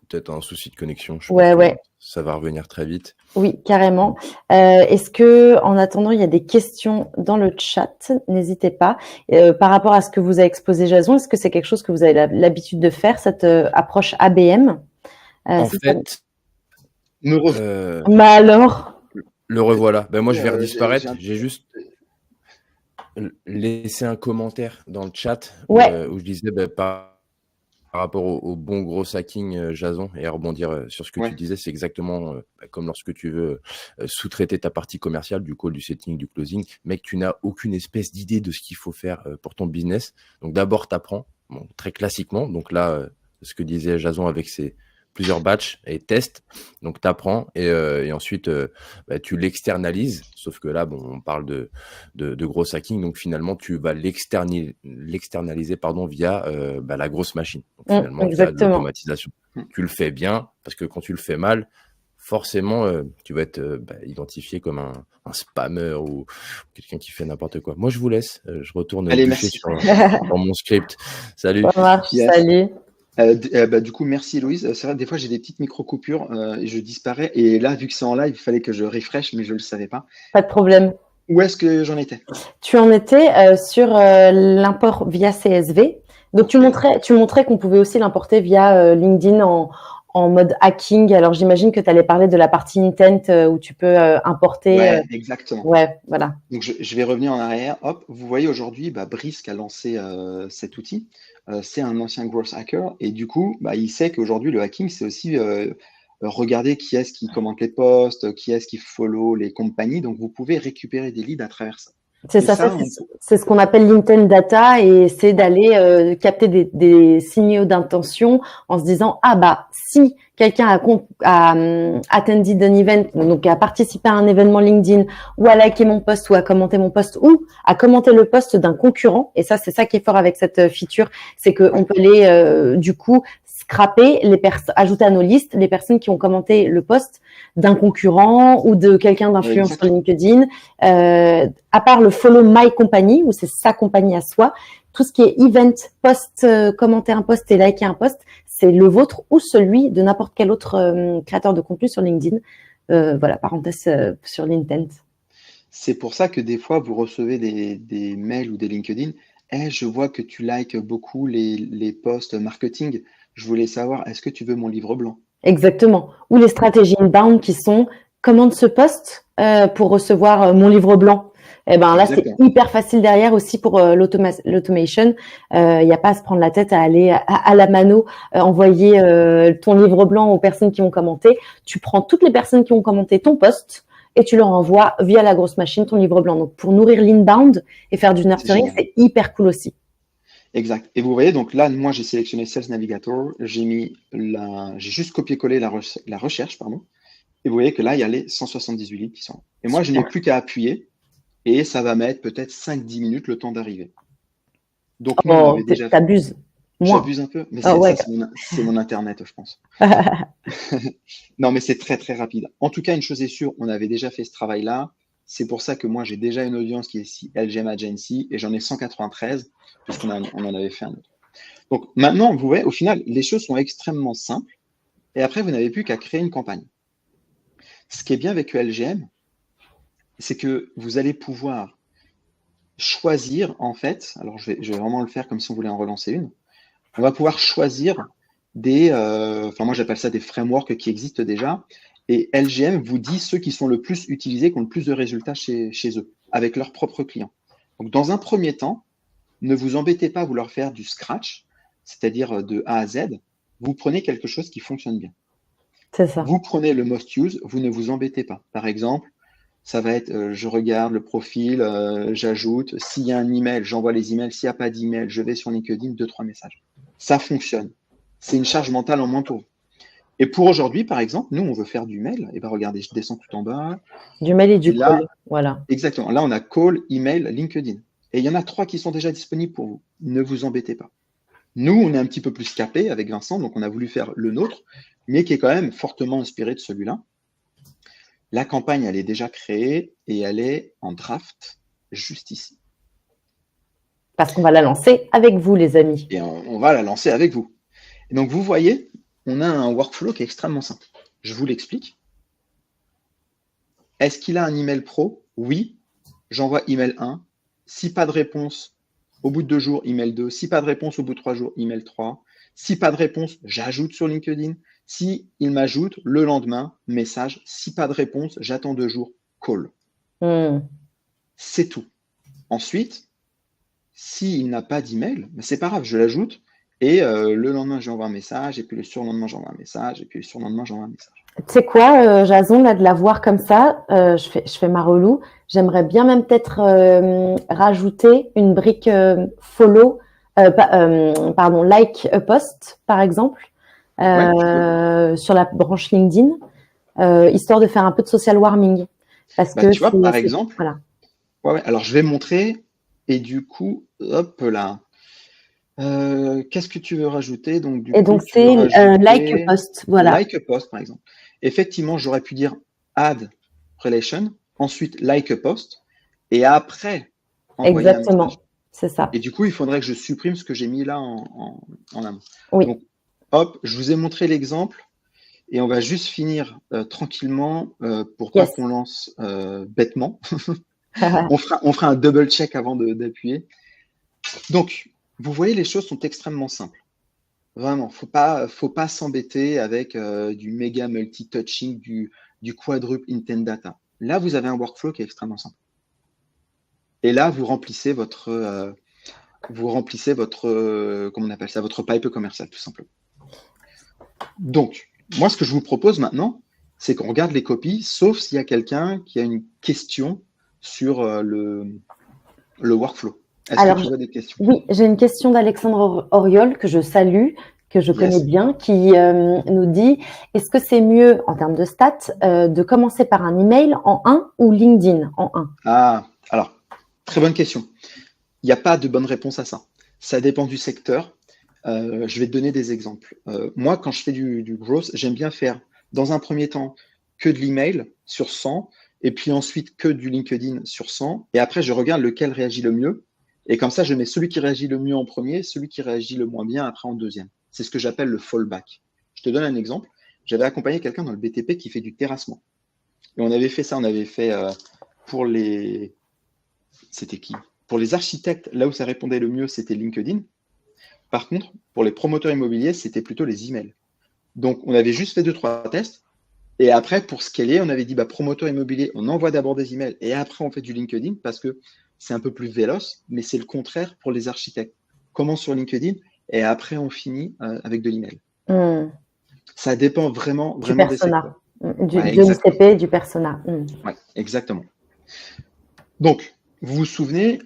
A: peut-être un souci de connexion.
B: Ouais.
A: Ça va revenir très vite.
B: Oui, carrément. Est-ce que, en attendant, il y a des questions dans le chat? N'hésitez pas. Par rapport à ce que vous a exposé Jason, est-ce que c'est quelque chose que vous avez l'habitude de faire, cette approche ABM?
A: En fait,
B: mais alors?
A: Le revoilà. Ben moi, je vais redisparaître. J'ai juste laissé un commentaire dans le chat où je disais par rapport au bon gros hacking, Jason, et à rebondir sur ce que tu disais, c'est exactement comme lorsque tu veux sous-traiter ta partie commerciale, du call, du setting, du closing, mais que tu n'as aucune espèce d'idée de ce qu'il faut faire pour ton business. Donc d'abord, tu apprends, très classiquement. Donc là, ce que disait Jason avec ses plusieurs batchs et tests. Donc tu apprends et ensuite tu l'externalises. Sauf que là, on parle de gros hacking. Donc finalement, tu vas l'externaliser via la grosse machine. Donc, finalement, via l'automatisation. Tu le fais bien parce que quand tu le fais mal, forcément, tu vas être identifié comme un spammer ou quelqu'un qui fait n'importe quoi. Moi, je vous laisse. Je retourne sur mon script. Salut.
B: Ça marche, yes. Salut.
C: Du coup, merci Héloïse. C'est vrai, des fois, j'ai des petites micro-coupures et je disparais. Et là, vu que c'est en live, il fallait que je refresh, mais je ne le savais pas.
B: Pas de problème.
C: Où est-ce que j'en étais?
B: Tu en étais sur l'import via CSV. Donc, tu montrais qu'on pouvait aussi l'importer via LinkedIn en mode hacking. Alors, j'imagine que tu allais parler de la partie intent où tu peux importer.
C: Ouais, exactement.
B: Ouais, voilà.
C: Donc, je vais revenir en arrière. Hop, vous voyez aujourd'hui, Brisk a lancé cet outil. C'est un ancien growth hacker et du coup, il sait qu'aujourd'hui, le hacking, c'est aussi regarder qui est-ce qui commente les posts, qui est-ce qui follow les compagnies. Donc, vous pouvez récupérer des leads à travers ça.
B: C'est c'est ce qu'on appelle l'intent data et c'est d'aller capter des signaux d'intention en se disant si quelqu'un a attended an event, donc a participé à un événement LinkedIn ou a liké mon post ou a commenté mon post ou a commenté le post d'un concurrent, et ça c'est ça qui est fort avec cette feature, c'est qu'on peut les du coup scraper ajouter à nos listes les personnes qui ont commenté le post d'un concurrent ou de quelqu'un d'influent sur LinkedIn. À part le follow my company, où c'est sa compagnie à soi, tout ce qui est event, post, commenter un post et liker un post, c'est le vôtre ou celui de n'importe quel autre créateur de contenu sur LinkedIn. Voilà, parenthèse sur l'intent.
C: C'est pour ça que des fois, vous recevez des mails ou des LinkedIn. Je vois que tu likes beaucoup les posts marketing. Je voulais savoir, est-ce que tu veux mon livre blanc?
B: Exactement. Ou les stratégies inbound qui sont commande ce post pour recevoir mon livre blanc. Eh ben là, c'est
C: Exactement.
B: hyper facile derrière aussi pour l'automation. Il n'y a pas à se prendre la tête à aller à la mano, envoyer ton livre blanc aux personnes qui ont commenté. Tu prends toutes les personnes qui ont commenté ton post et tu leur envoies via la grosse machine ton livre blanc. Donc, pour nourrir l'inbound et faire du nurturing, c'est hyper cool aussi.
C: Exact. Et vous voyez, donc là, moi, j'ai sélectionné Sales Navigator, j'ai juste copié-collé la recherche, pardon. Et vous voyez que là, il y a les 178 livres qui sont là. Et moi, je n'ai plus qu'à appuyer et ça va mettre peut-être 5-10 minutes le temps d'arriver. Donc, nous, on avait déjà fait.
B: T'abuses.
C: J'abuse un peu, mais c'est mon Internet, je pense. Non, mais c'est très, très rapide. En tout cas, une chose est sûre, on avait déjà fait ce travail-là. C'est pour ça que moi, j'ai déjà une audience qui est ici, LGM Agency, et j'en ai 193, puisqu'on en avait fait un autre. Donc maintenant, vous voyez, au final, les choses sont extrêmement simples, et après, vous n'avez plus qu'à créer une campagne. Ce qui est bien avec LGM, c'est que vous allez pouvoir choisir, en fait, alors je vais vraiment le faire comme si on voulait en relancer une, on va pouvoir choisir moi j'appelle ça des frameworks qui existent déjà, et LGM vous dit ceux qui sont le plus utilisés, qui ont le plus de résultats chez eux, avec leurs propres clients. Donc dans un premier temps, ne vous embêtez pas à vouloir faire du scratch, c'est-à-dire de A à Z, vous prenez quelque chose qui fonctionne bien.
B: C'est ça.
C: Vous prenez le most use, vous ne vous embêtez pas. Par exemple, ça va être, je regarde le profil, j'ajoute, s'il y a un email, j'envoie les emails, s'il n'y a pas d'email, je vais sur LinkedIn, 2-3 messages. Ça fonctionne. C'est une charge mentale en moins pour vous. Et pour aujourd'hui, par exemple, nous, on veut faire du mail. Et bien, regardez, je descends tout en bas.
B: Du mail et du call, voilà.
C: Exactement. Là, on a call, email, LinkedIn. Et il y en a 3 qui sont déjà disponibles pour vous. Ne vous embêtez pas. Nous, on est un petit peu plus capé avec Vincent, donc on a voulu faire le nôtre, mais qui est quand même fortement inspiré de celui-là. La campagne, elle est déjà créée et elle est en draft juste ici.
B: Parce qu'on va la lancer avec vous, les amis.
C: Et on va la lancer avec vous. Et donc, vous voyez, on a un workflow qui est extrêmement simple. Je vous l'explique. Est-ce qu'il a un email pro? Oui. J'envoie email 1. Si pas de réponse, au bout de 2 jours, email 2. Si pas de réponse, au bout de 3 jours, email 3. Si pas de réponse, j'ajoute sur LinkedIn. Si il m'ajoute, le lendemain, message. Si pas de réponse, j'attends 2 jours, call. C'est tout. Ensuite, s'il n'a pas d'email, c'est pas grave, je l'ajoute. Et le lendemain, j'envoie un message. Et puis le surlendemain, j'envoie un message. Et puis le surlendemain, j'envoie un message.
B: Tu sais quoi, Jason, là, de la voir comme ça, je fais ma relou. J'aimerais bien même peut-être rajouter une brique follow, like a post, par exemple, sur la branche LinkedIn, histoire de faire un peu de social warming. Parce que
C: tu vois, par exemple,
B: voilà.
C: Ouais, alors je vais montrer. Et du coup, hop là. Qu'est-ce que tu veux rajouter? Donc,
B: c'est like a post, voilà.
C: Like a post, par exemple. Effectivement, j'aurais pu dire add relation, ensuite like a post, et après envoyer un message.
B: Exactement, c'est ça.
C: Et du coup, il faudrait que je supprime ce que j'ai mis là en amont.
B: Oui.
C: Donc, hop, je vous ai montré l'exemple, et on va juste finir tranquillement pour pas qu'on lance bêtement. on fera un double check avant d'appuyer. Donc, vous voyez, les choses sont extrêmement simples. Vraiment, faut pas s'embêter avec du méga multi-touching, du quadruple intent data. Là, vous avez un workflow qui est extrêmement simple. Et là, vous remplissez votre comment on appelle ça, votre pipe commercial, tout simplement. Donc, moi, ce que je vous propose maintenant, c'est qu'on regarde les copies, sauf s'il y a quelqu'un qui a une question sur le workflow. Est-ce que tu as des questions?
B: Oui, j'ai une question d'Alexandre Auriol que je salue, que je connais bien, qui nous dit, est-ce que c'est mieux en termes de stats de commencer par un email en 1 ou LinkedIn en 1?
C: Ah, alors, très bonne question. Il n'y a pas de bonne réponse à ça. Ça dépend du secteur. Je vais te donner des exemples. Moi, quand je fais du growth, j'aime bien faire, dans un premier temps, que de l'email sur 100, et puis ensuite que du LinkedIn sur 100, et après, je regarde lequel réagit le mieux. Et comme ça, je mets celui qui réagit le mieux en premier, celui qui réagit le moins bien après en deuxième. C'est ce que j'appelle le fallback. Je te donne un exemple. J'avais accompagné quelqu'un dans le BTP qui fait du terrassement. Et on avait fait ça, on avait fait pour les... C'était qui? Pour les architectes, là où ça répondait le mieux, c'était LinkedIn. Par contre, pour les promoteurs immobiliers, c'était plutôt les emails. Donc, on avait juste fait 2-3 tests. Et après, pour scaler, on avait dit promoteur immobilier, on envoie d'abord des emails et après on fait du LinkedIn parce que c'est un peu plus véloce, mais c'est le contraire pour les architectes. Commence sur LinkedIn et après on finit avec de l'email. Ça dépend vraiment des
B: persona.
C: secteurs.
B: De l'ICP, du persona.
C: Ouais, exactement. Donc, vous vous souvenez,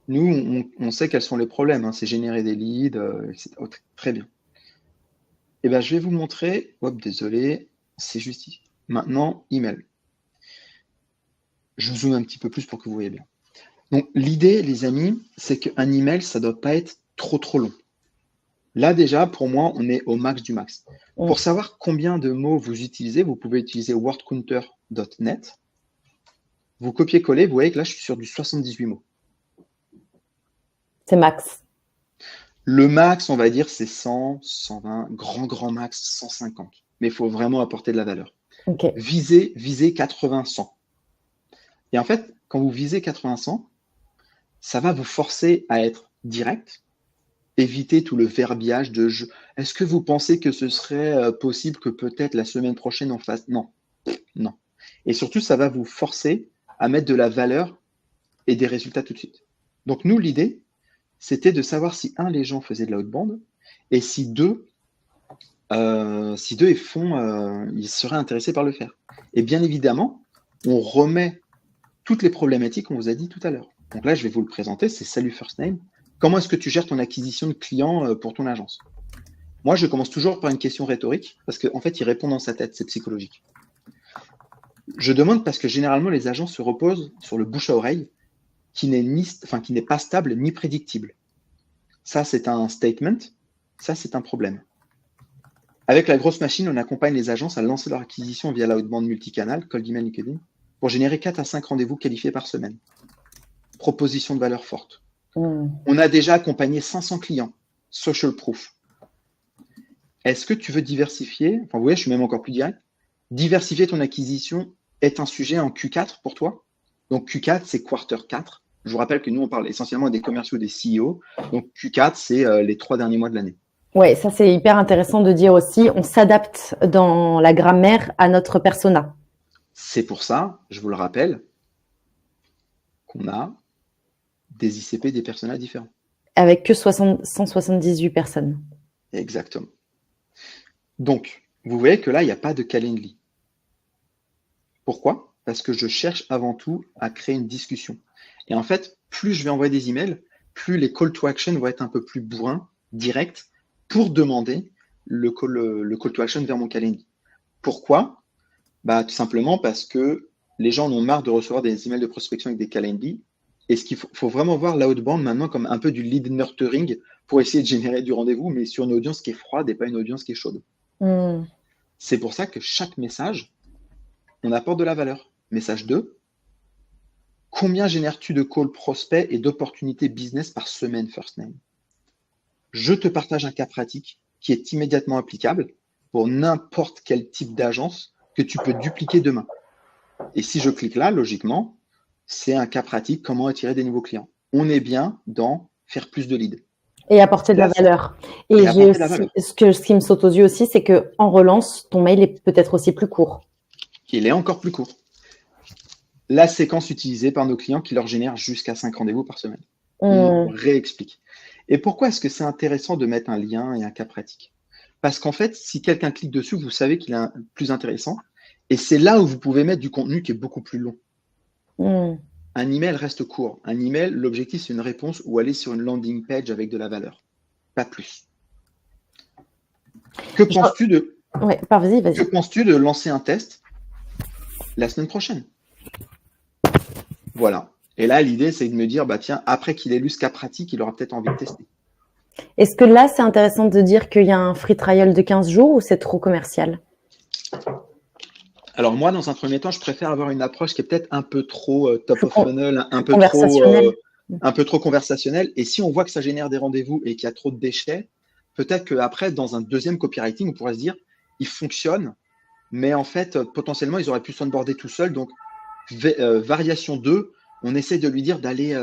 C: nous, on sait quels sont les problèmes. Hein, c'est générer des leads, etc. Oh, très bien. Et ben, je vais vous montrer. Hop, désolé, c'est juste ici. Maintenant, email. Je zoome un petit peu plus pour que vous voyez bien. Donc, l'idée, les amis, c'est qu'un email, ça ne doit pas être trop long. Là, déjà, pour moi, on est au max du max. Pour savoir combien de mots vous utilisez, vous pouvez utiliser wordcounter.net. Vous copiez-collez, vous voyez que là, je suis sur du 78 mots.
B: C'est max.
C: Le max, on va dire, c'est 100, 120, grand max, 150. Mais il faut vraiment apporter de la valeur.
B: Okay.
C: Visez 80-100. Et en fait, quand vous visez 80-100, ça va vous forcer à être direct, éviter tout le verbiage de « Est-ce que vous pensez que ce serait possible que peut-être la semaine prochaine on fasse ?» Non. Et surtout, ça va vous forcer à mettre de la valeur et des résultats tout de suite. Donc nous, l'idée, c'était de savoir si, les gens faisaient de la outbound, et si deux, ils seraient intéressés par le faire. Et bien évidemment, on remet toutes les problématiques qu'on vous a dit tout à l'heure. Donc là, je vais vous le présenter, c'est Salut First Name. Comment est-ce que tu gères ton acquisition de clients pour ton agence? Moi, je commence toujours par une question rhétorique, parce qu'en fait, il répond dans sa tête, c'est psychologique. Je demande parce que généralement, les agences se reposent sur le bouche à oreille, qui n'est pas stable ni prédictible. Ça, c'est un statement. Ça, c'est un problème. Avec la grosse machine, on accompagne les agences à lancer leur acquisition via l'outbound multicanal, cold email, LinkedIn, pour générer 4 à 5 rendez-vous qualifiés par semaine. Proposition de valeur forte. On a déjà accompagné 500 clients. Social proof. Est-ce que tu veux diversifier? Enfin, vous voyez, je suis même encore plus direct. Diversifier ton acquisition est un sujet en Q4 pour toi? Donc, Q4, c'est quarter 4. Je vous rappelle que nous, on parle essentiellement des commerciaux, des CEO. Donc, Q4, c'est les 3 derniers mois de l'année.
B: Oui, ça, c'est hyper intéressant de dire aussi. On s'adapte dans la grammaire à notre persona.
C: C'est pour ça, je vous le rappelle, qu'on a des ICP, des personas différents.
B: Avec que 178 personnes.
C: Exactement. Donc, vous voyez que là, il n'y a pas de Calendly. Pourquoi? Parce que je cherche avant tout à créer une discussion. Et en fait, plus je vais envoyer des emails, plus les call to action vont être un peu plus bourrins, directs, pour demander le call to action vers mon Calendly. Pourquoi? Tout simplement parce que les gens en ont marre de recevoir des emails de prospection avec des Calendly. Et ce qu'il faut vraiment voir l'outbound maintenant comme un peu du lead nurturing pour essayer de générer du rendez-vous, mais sur une audience qui est froide et pas une audience qui est chaude. C'est pour ça que chaque message, on apporte de la valeur. Message 2, combien génères-tu de calls prospects et d'opportunités business par semaine, First Name? Je te partage un cas pratique qui est immédiatement applicable pour n'importe quel type d'agence que tu peux dupliquer demain. Et si je clique là, logiquement, c'est un cas pratique, comment attirer des nouveaux clients. On est bien dans faire plus de leads.
B: Et apporter de la valeur. Et ce qui me saute aux yeux aussi, c'est qu'en relance, ton mail est peut-être aussi plus court.
C: Il est encore plus court. La séquence utilisée par nos clients qui leur génère jusqu'à 5 rendez-vous par semaine. On réexplique. Et pourquoi est-ce que c'est intéressant de mettre un lien et un cas pratique? Parce qu'en fait, si quelqu'un clique dessus, vous savez qu'il est plus intéressant. Et c'est là où vous pouvez mettre du contenu qui est beaucoup plus long. Un email reste court. Un email, l'objectif, c'est une réponse ou aller sur une landing page avec de la valeur. Pas plus. Que penses-tu de...
B: Ouais, vas-y.
C: Que penses-tu de lancer un test la semaine prochaine? Voilà. Et là, l'idée, c'est de me dire, tiens, après qu'il ait lu ce cas pratique, il aura peut-être envie de tester.
B: Est-ce que là, c'est intéressant de dire qu'il y a un free trial de 15 jours ou c'est trop commercial?
C: Alors moi, dans un premier temps, je préfère avoir une approche qui est peut-être un peu trop top of funnel, un peu trop conversationnelle. Et si on voit que ça génère des rendez-vous et qu'il y a trop de déchets, peut-être qu'après, dans un deuxième copywriting, on pourrait se dire, il fonctionne, mais en fait, potentiellement, ils auraient pu s'onboarder tout seuls. Donc, variation 2, on essaie de lui dire d'aller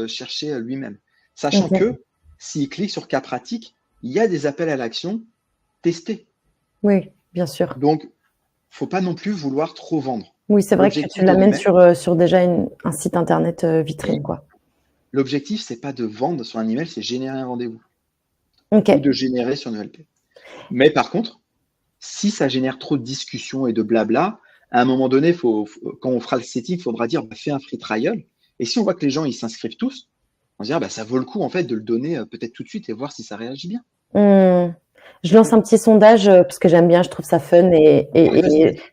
C: chercher lui-même. Sachant que s'il clique sur cas pratique, il y a des appels à l'action testés.
B: Oui, bien sûr.
C: Donc, faut pas non plus vouloir trop vendre.
B: Oui, c'est vrai que tu l'amènes sur déjà un site internet vitrine, quoi.
C: L'objectif, c'est pas de vendre sur un email, c'est générer un rendez-vous.
B: Okay.
C: Ou de générer sur une ELP. Mais par contre, si ça génère trop de discussions et de blabla, à un moment donné, quand on fera le setting, il faudra dire fais un free trial. Et si on voit que les gens ils s'inscrivent tous, on se dira ça vaut le coup en fait de le donner peut-être tout de suite et voir si ça réagit bien.
B: Je lance un petit sondage parce que j'aime bien, je trouve ça fun et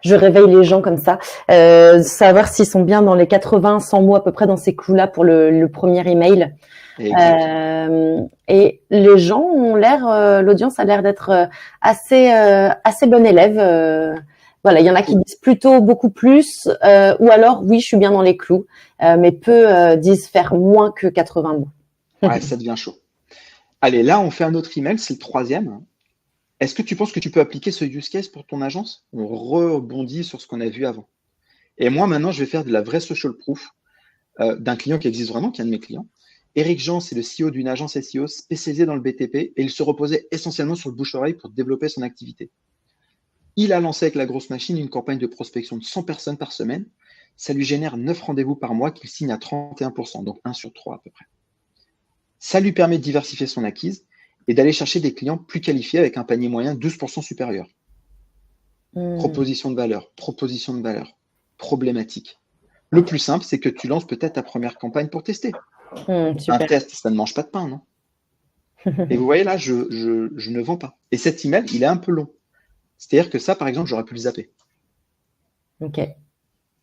B: je réveille les gens comme ça. Savoir s'ils sont bien dans les 80-100 mots à peu près dans ces clous-là pour le premier email. Et les gens ont l'air, l'audience a l'air d'être assez bon élève. Voilà, il y en a qui disent plutôt beaucoup plus, ou alors oui, je suis bien dans les clous, mais peu disent faire moins que 80 mots.
C: Ouais, ça devient chaud. Allez, là, on fait un autre email, c'est le 3e. Est-ce que tu penses que tu peux appliquer ce use case pour ton agence? On rebondit sur ce qu'on a vu avant. Et moi, maintenant, je vais faire de la vraie social proof d'un client qui existe vraiment, qui est un de mes clients. Éric Jean, c'est le CEO d'une agence SEO spécialisée dans le BTP et il se reposait essentiellement sur le bouche-oreille pour développer son activité. Il a lancé avec la grosse machine une campagne de prospection de 100 personnes par semaine. Ça lui génère 9 rendez-vous par mois qu'il signe à 31%, donc 1 sur 3 à peu près. Ça lui permet de diversifier son acquise et d'aller chercher des clients plus qualifiés avec un panier moyen 12% supérieur. Proposition de valeur, problématique. Le plus simple, c'est que tu lances peut-être ta première campagne pour tester. Un test, ça ne mange pas de pain, non? Et vous voyez là, je ne vends pas. Et cet email, il est un peu long. C'est-à-dire que ça, par exemple, j'aurais pu le zapper.
B: Ok.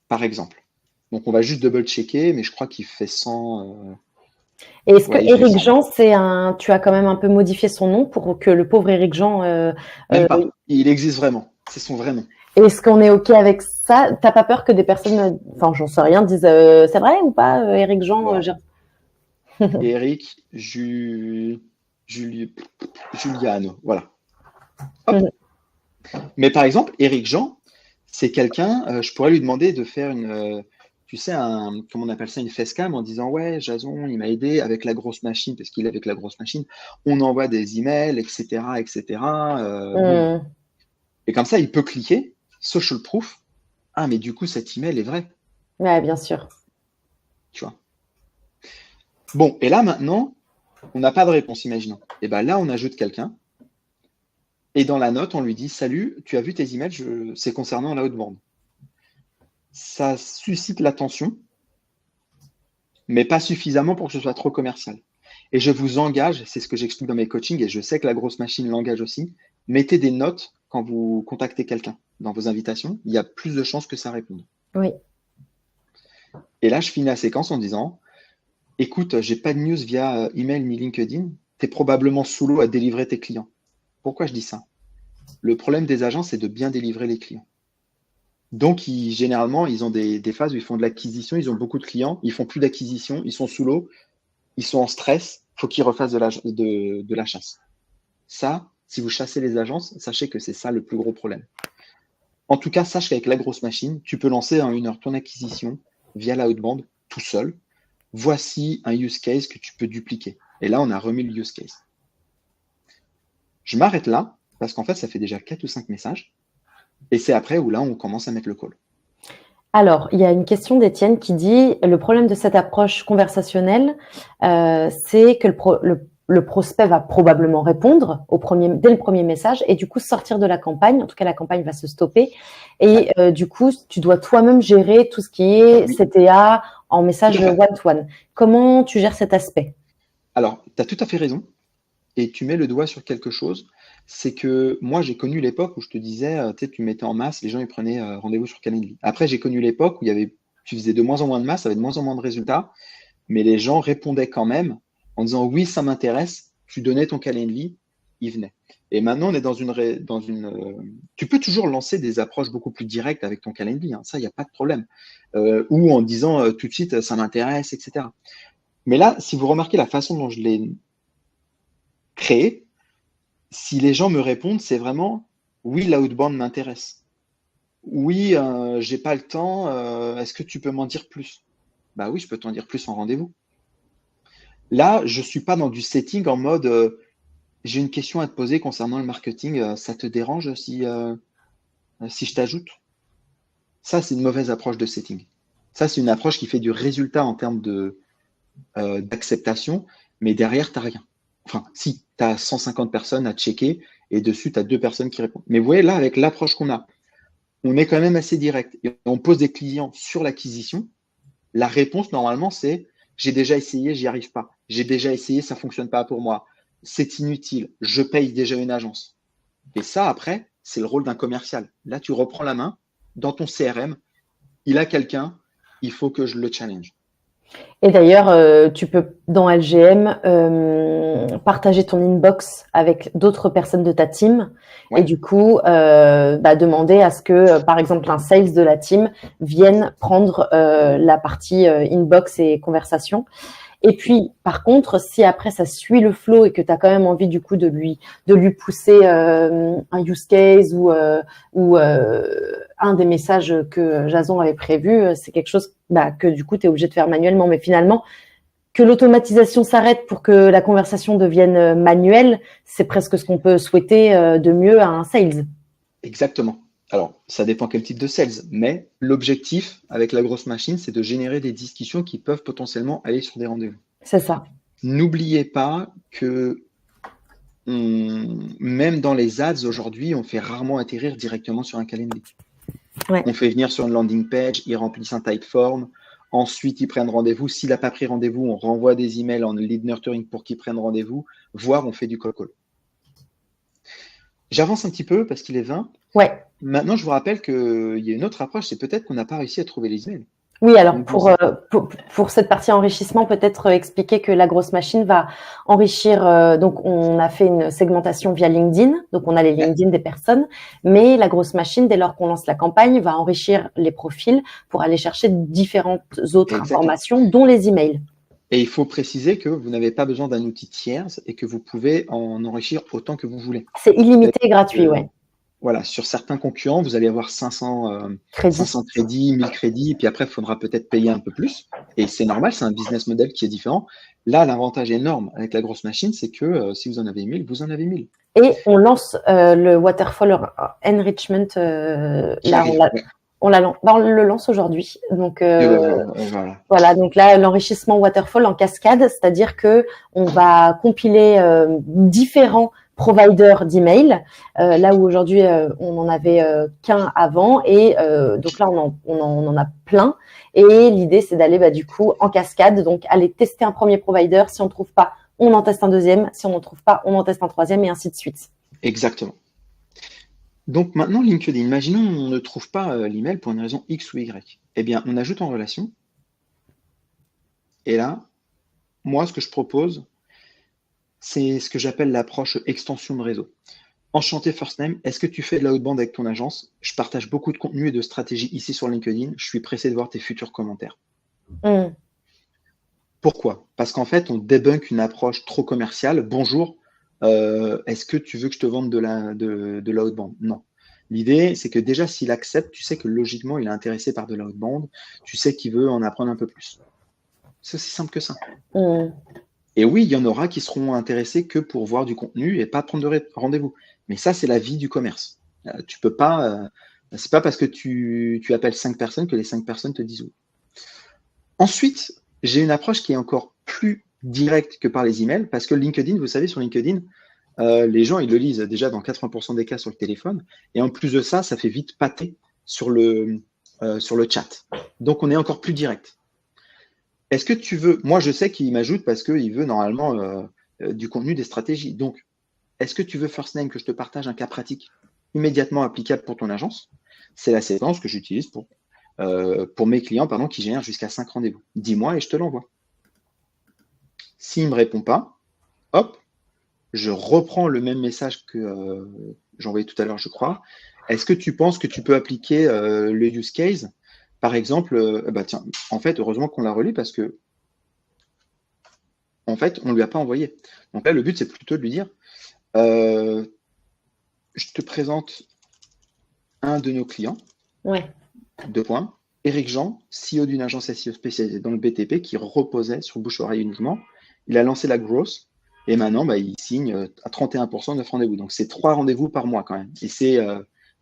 C: Par exemple. Donc, on va juste double-checker, mais je crois qu'il fait 100...
B: Et est-ce que Éric Jean, tu as quand même un peu modifié son nom pour que le pauvre Éric Jean...
C: Même pas. Il existe vraiment. C'est son vrai nom.
B: Est-ce qu'on est OK avec ça? T'as pas peur que des personnes, enfin, j'en sais rien, disent c'est vrai ou pas, Éric Jean
C: Éric Juliano, voilà. Hop. Mais par exemple, Éric Jean, c'est quelqu'un, je pourrais lui demander de faire comment on appelle ça, une facecam en disant ouais, Jason, il m'a aidé avec la grosse machine, parce qu'il est avec la grosse machine, on envoie des emails, etc., etc. Et comme ça, il peut cliquer, social proof. Ah, mais du coup, cet email est vrai.
B: Ouais, bien sûr.
C: Tu vois. Bon, et là, maintenant, on n'a pas de réponse, imaginons. Et bien là, on ajoute quelqu'un. Et dans la note, on lui dit « Salut, tu as vu tes emails, c'est concernant la outbound. » Ça suscite l'attention, mais pas suffisamment pour que ce soit trop commercial. Et je vous engage, c'est ce que j'explique dans mes coachings, et je sais que la grosse machine l'engage aussi, mettez des notes quand vous contactez quelqu'un dans vos invitations. Il y a plus de chances que ça réponde.
B: Oui.
C: Et là, je finis la séquence en disant « Écoute, j'ai pas de news via email ni LinkedIn. Tu es probablement sous l'eau à délivrer tes clients. » Pourquoi je dis ça? Le problème des agents, c'est de bien délivrer les clients. Donc, généralement, ils ont des phases où ils font de l'acquisition, ils ont beaucoup de clients, ils font plus d'acquisition, ils sont sous l'eau, ils sont en stress, il faut qu'ils refassent de la chasse. Ça, si vous chassez les agences, sachez que c'est ça le plus gros problème. En tout cas, sache qu'avec la grosse machine, tu peux lancer en 1 heure ton acquisition via la outbound tout seul. Voici un use case que tu peux dupliquer. Et là, on a remis le use case. Je m'arrête là, parce qu'en fait, ça fait déjà 4 ou 5 messages. Et c'est après où là, on commence à mettre le call. Alors,
B: il y a une question d'Étienne qui dit « Le problème de cette approche conversationnelle, c'est que le prospect va probablement répondre dès le premier message et du coup sortir de la campagne. En tout cas, la campagne va se stopper. Et du coup, tu dois toi-même gérer tout ce qui est CTA en message one-to-one. Comment tu gères cet aspect?
C: Alors, tu as tout à fait raison. Et tu mets le doigt sur quelque chose, c'est que moi, j'ai connu l'époque où je te disais, tu mettais en masse, les gens ils prenaient rendez-vous sur Calendly. Après, j'ai connu l'époque où tu faisais de moins en moins de masse, ça avait de moins en moins de résultats, mais les gens répondaient quand même en disant oui, ça m'intéresse, tu donnais ton Calendly, ils venaient. Et maintenant, on est dans une tu peux toujours lancer des approches beaucoup plus directes avec ton Calendly, hein, ça, il n'y a pas de problème. Ou en disant tout de suite, ça m'intéresse, etc. Mais là, si vous remarquez la façon dont je l'ai créé, si les gens me répondent, c'est vraiment oui, l'outbound m'intéresse. Oui, j'ai pas le temps. Est-ce que tu peux m'en dire plus? Bah oui, je peux t'en dire plus en rendez-vous. Là, je suis pas dans du setting en mode j'ai une question à te poser concernant le marketing. Ça te dérange si je t'ajoute? Ça, c'est une mauvaise approche de setting. Ça, c'est une approche qui fait du résultat en termes d'acceptation, mais derrière, tu n'as rien. Enfin, si, tu as 150 personnes à checker et dessus, tu as 2 personnes qui répondent. Mais vous voyez, là, avec l'approche qu'on a, on est quand même assez direct. Et on pose des clients sur l'acquisition. La réponse, normalement, c'est « j'ai déjà essayé, j'y arrive pas. J'ai déjà essayé, ça fonctionne pas pour moi. C'est inutile. Je paye déjà une agence. » Et ça, après, c'est le rôle d'un commercial. Là, tu reprends la main dans ton CRM. Il a quelqu'un, il faut que je le challenge.
B: Et d'ailleurs, tu peux, dans LGM, partager ton inbox avec d'autres personnes de ta team.
C: Ouais.
B: Et du coup, demander à ce que, par exemple, un sales de la team vienne prendre la partie inbox et conversation. Et puis, par contre, si après ça suit le flow et que tu as quand même envie du coup de lui pousser un use case ou un des messages que Jason avait prévu, c'est quelque chose que du coup tu es obligé de faire manuellement. Mais finalement, que l'automatisation s'arrête pour que la conversation devienne manuelle, c'est presque ce qu'on peut souhaiter de mieux à un sales.
C: Exactement. Alors, ça dépend quel type de sales, mais l'objectif avec la grosse machine, c'est de générer des discussions qui peuvent potentiellement aller sur des rendez-vous.
B: C'est ça.
C: N'oubliez pas que même dans les ads aujourd'hui, on fait rarement atterrir directement sur un calendrier.
B: Ouais.
C: On fait venir sur une landing page, ils remplissent un type form, ensuite ils prennent rendez-vous. S'il n'a pas pris rendez-vous, on renvoie des emails en lead nurturing pour qu'ils prennent rendez-vous, voire on fait du cold call. J'avance un petit peu parce qu'il est 20.
B: Ouais.
C: Maintenant, je vous rappelle qu'il y a une autre approche, c'est peut-être qu'on n'a pas réussi à trouver les emails.
B: Oui, alors pour cette partie enrichissement, peut-être expliquer que la grosse machine va enrichir. Donc, on a fait une segmentation via LinkedIn, donc on a les LinkedIn des personnes, mais la grosse machine, dès lors qu'on lance la campagne, va enrichir les profils pour aller chercher différentes autres informations, dont les emails.
C: Et il faut préciser que vous n'avez pas besoin d'un outil tierce et que vous pouvez en enrichir autant que vous voulez.
B: C'est illimité et gratuit, ouais.
C: Voilà, sur certains concurrents, vous allez avoir 500 crédits, 1000 crédits, et puis après, il faudra peut-être payer un peu plus. Et c'est normal, c'est un business model qui est différent. Là, l'avantage énorme avec la grosse machine, c'est que si vous en avez 1000, vous en avez 1000.
B: Et on lance le Waterfall Enrichment. On le lance aujourd'hui. Donc voilà. Donc là, l'enrichissement Waterfall en cascade, c'est-à-dire que on va compiler différents providers d'email, là où aujourd'hui on n'en avait qu'un avant, et donc là on en a plein. Et l'idée c'est d'aller du coup en cascade, donc aller tester un premier provider. Si on ne trouve pas, on en teste un deuxième. Si on n'en trouve pas, on en teste un troisième, et ainsi de suite.
C: Exactement. Donc maintenant, LinkedIn, imaginons on ne trouve pas l'email pour une raison X ou Y. Eh bien, on ajoute en relation. Et là, moi, ce que je propose, c'est ce que j'appelle l'approche extension de réseau. Enchanté First Name, est-ce que tu fais de la outbound avec ton agence? Je partage beaucoup de contenu et de stratégie ici sur LinkedIn. Je suis pressé de voir tes futurs commentaires. Pourquoi? Parce qu'en fait, on débunk une approche trop commerciale. Bonjour, est-ce que tu veux que je te vende de la outbound? Non. L'idée, c'est que déjà, s'il accepte, tu sais que logiquement, il est intéressé par de la outbound. Tu sais qu'il veut en apprendre un peu plus. C'est aussi simple que ça. Et oui, il y en aura qui seront intéressés que pour voir du contenu et pas prendre de rendez-vous. Mais ça, c'est la vie du commerce. Tu peux pas. C'est pas parce que tu appelles 5 personnes que les 5 personnes te disent oui. Ensuite, j'ai une approche qui est encore plus directe que par les emails, parce que LinkedIn, vous savez, sur LinkedIn, les gens, ils le lisent déjà dans 80% des cas sur le téléphone. Et en plus de ça, ça fait vite pâter sur le chat. Donc, on est encore plus direct. Est-ce que tu veux… Moi, je sais qu'il m'ajoute parce qu'il veut normalement du contenu, des stratégies. Donc, est-ce que tu veux First Name que je te partage un cas pratique immédiatement applicable pour ton agence? C'est la séquence que j'utilise pour mes clients qui génèrent jusqu'à 5 rendez-vous. Dis-moi et je te l'envoie. S'il ne me répond pas, hop, je reprends le même message que j'ai envoyé tout à l'heure, je crois. Est-ce que tu penses que tu peux appliquer le use case? Par exemple, tiens, en fait, heureusement qu'on l'a relu parce que en fait, on ne lui a pas envoyé. Donc là, le but, c'est plutôt de lui dire je te présente un de nos clients.
B: Ouais.
C: 2 points. Éric Jean, CEO d'une agence SEO spécialisée dans le BTP qui reposait sur bouche-oreille uniquement. Il a lancé la growth et maintenant, il signe à 31% de rendez-vous. Donc, c'est 3 rendez-vous par mois quand même. Et c'est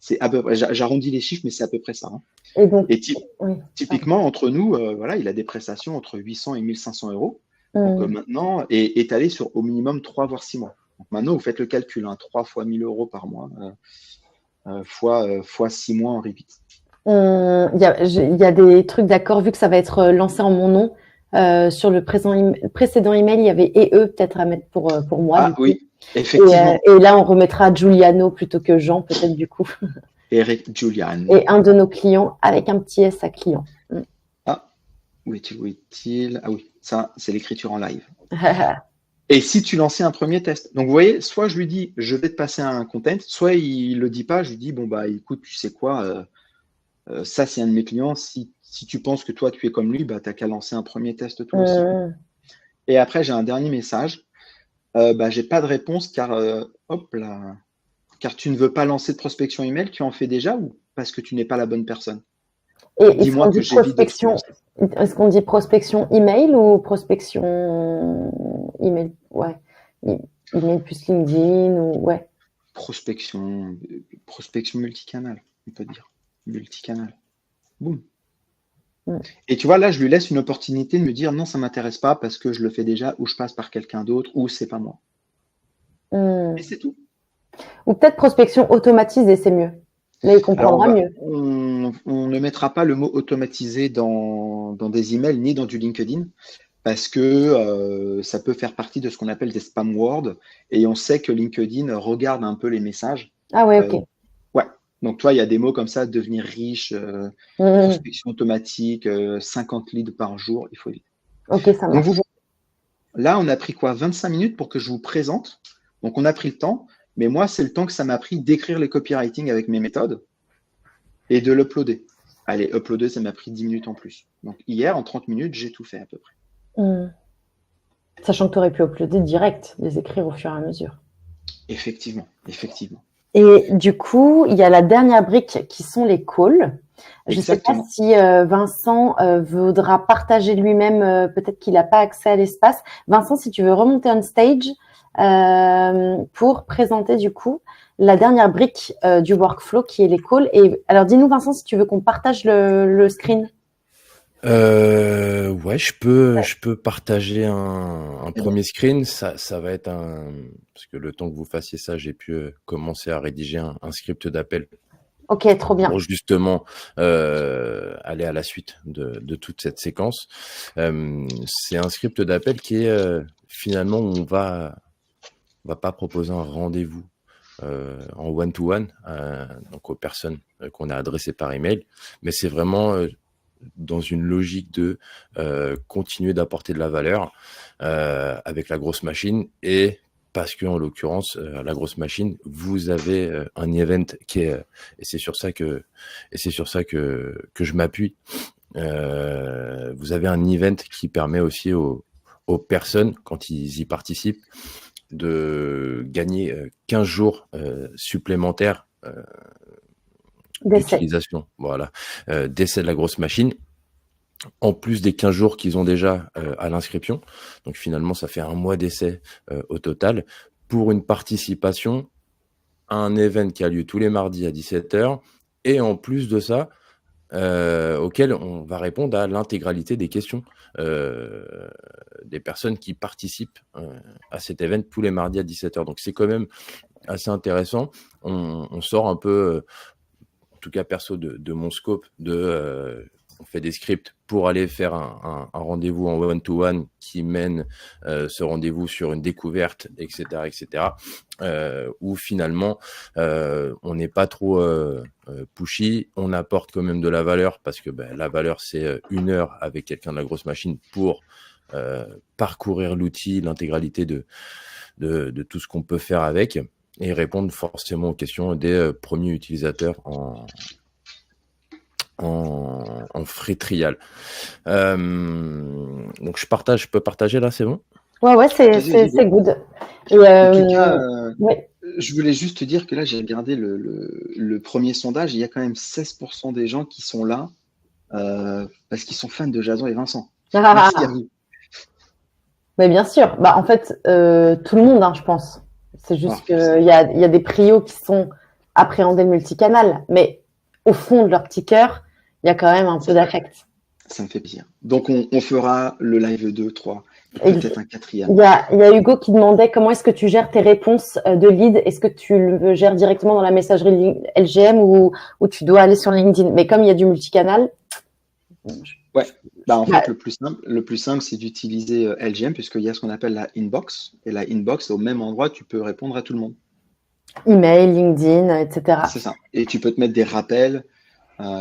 C: C'est à peu près, j'arrondis les chiffres, mais c'est à peu près ça. Hein.
B: Et donc,
C: Et
B: oui.
C: typiquement, entre nous, voilà, il a des prestations entre 800 et 1500 euros. Donc
B: Mmh.
C: maintenant, et étalé sur au minimum 3 voire 6 mois. Donc maintenant, vous faites le calcul, hein, 3 fois 1000 euros par mois, fois 6 mois en repeat.
B: Il y a des trucs d'accord, vu que ça va être lancé en mon nom. Sur le précédent email, il y avait et eux peut-être à mettre pour moi.
C: Ah
B: Du coup.
C: oui, effectivement.
B: Et là, on remettra Giuliano plutôt que Jean, peut-être du coup.
C: Eric Julian.
B: Et un de nos clients avec un petit S à client.
C: Ah, où est-il? Ah oui, ça, c'est l'écriture en live. Et si tu lançais un premier test. Donc, vous voyez, soit je lui dis, je vais te passer un content, soit il le dit pas, je lui dis, bon, bah, écoute, tu sais quoi, ça, c'est un de mes clients. Si tu penses que toi, tu es comme lui, bah, tu n'as qu'à lancer un premier test toi aussi. Et après, j'ai un dernier message. Bah, j'ai pas de réponse car, hop là, car tu ne veux pas lancer de prospection email, tu en fais déjà ou parce que tu n'es pas la bonne personne?
B: Et
C: dis-moi que j'évite de te lancer.
B: Est-ce qu'on dit prospection email ou prospection email? Ouais. Email plus LinkedIn ou ouais.
C: Prospection multicanal, on peut dire. Multicanal. Boum. Et tu vois, là, je lui laisse une opportunité de me dire non, ça ne m'intéresse pas parce que je le fais déjà, ou je passe par quelqu'un d'autre, ou c'est pas moi. Et c'est tout.
B: Ou peut-être prospection automatisée, c'est mieux. Là, il comprendra mieux.
C: On ne mettra pas le mot automatisé dans des emails ni dans du LinkedIn parce que ça peut faire partie de ce qu'on appelle des spam words et on sait que LinkedIn regarde un peu les messages.
B: Ah ouais, ok.
C: Ouais. Donc, toi, il y a des mots comme ça, devenir riche, prospection automatique, 50 leads par jour, il faut éviter.
B: Ok, ça marche.
C: Donc, là, on a pris quoi? 25 minutes pour que je vous présente. Donc, on a pris le temps. Mais moi, c'est le temps que ça m'a pris d'écrire les copywriting avec mes méthodes et de l'uploader. Allez, uploader, ça m'a pris 10 minutes en plus. Donc, hier, en 30 minutes, j'ai tout fait à peu près.
B: Sachant que tu aurais pu uploader direct, les écrire au fur et à mesure.
C: Effectivement.
B: Et du coup, il y a la dernière brique qui sont les calls. Je ne sais pas si Vincent voudra partager lui-même, peut-être qu'il n'a pas accès à l'espace. Vincent, si tu veux remonter on stage pour présenter du coup la dernière brique du workflow qui est les calls. Et alors, dis-nous Vincent, si tu veux qu'on partage le screen.
A: Ouais, je peux partager un premier screen. Ça va être parce que le temps que vous fassiez ça, j'ai pu commencer à rédiger un script d'appel.
B: Ok, trop bien.
A: Pour justement aller à la suite de toute cette séquence. C'est un script d'appel qui est finalement où on va pas proposer un rendez-vous en one-to-one donc aux personnes qu'on a adressées par email, mais c'est vraiment dans une logique de continuer d'apporter de la valeur avec la grosse machine et parce que en l'occurrence la grosse machine, vous avez un event qui est et c'est sur ça que je m'appuie. Vous avez un event qui permet aussi aux personnes quand ils y participent de gagner 15 jours supplémentaires d'utilisation, voilà, d'essai de la grosse machine, en plus des 15 jours qu'ils ont déjà à l'inscription. Donc finalement, ça fait un mois d'essai au total pour une participation à un event qui a lieu tous les mardis à 17h. Et en plus de ça, auquel on va répondre à l'intégralité des questions des personnes qui participent à cet event tous les mardis à 17h. Donc c'est quand même assez intéressant. On sort un peu, en tout cas perso de mon scope, on fait des scripts pour aller faire un rendez-vous en one-to-one qui mène ce rendez-vous sur une découverte, etc., où finalement, on n'est pas trop pushy, on apporte quand même de la valeur parce que la valeur, c'est 1 heure avec quelqu'un de la grosse machine pour parcourir l'outil, l'intégralité de tout ce qu'on peut faire avec et répondre forcément aux questions des premiers utilisateurs en free trial. Donc je peux partager là, c'est bon?
B: Ouais, c'est good.
C: Et, en tout cas, je voulais juste te dire que là, j'ai regardé le premier sondage, il y a quand même 16% des gens qui sont là parce qu'ils sont fans de Jason et Vincent. Merci à vous.
B: Mais bien sûr, en fait, tout le monde, hein, je pense. C'est juste qu'il y a des prios qui sont appréhender le multicanal. Mais au fond de leur petit cœur, il y a quand même un peu d'affect.
C: Ça me fait plaisir. Donc, on fera le live 2, 3,
B: Et
C: peut-être un 4e.
B: il y a Hugo qui demandait comment est-ce que tu gères tes réponses de lead. Est-ce que tu le gères directement dans la messagerie LGM ou tu dois aller sur LinkedIn? Mais comme il y a du multicanal.
C: Ouais. En fait, le plus simple, c'est d'utiliser LGM puisqu'il y a ce qu'on appelle la inbox. Et la inbox, au même endroit, tu peux répondre à tout le monde.
B: Email, LinkedIn, etc.
C: C'est ça. Et tu peux te mettre des rappels.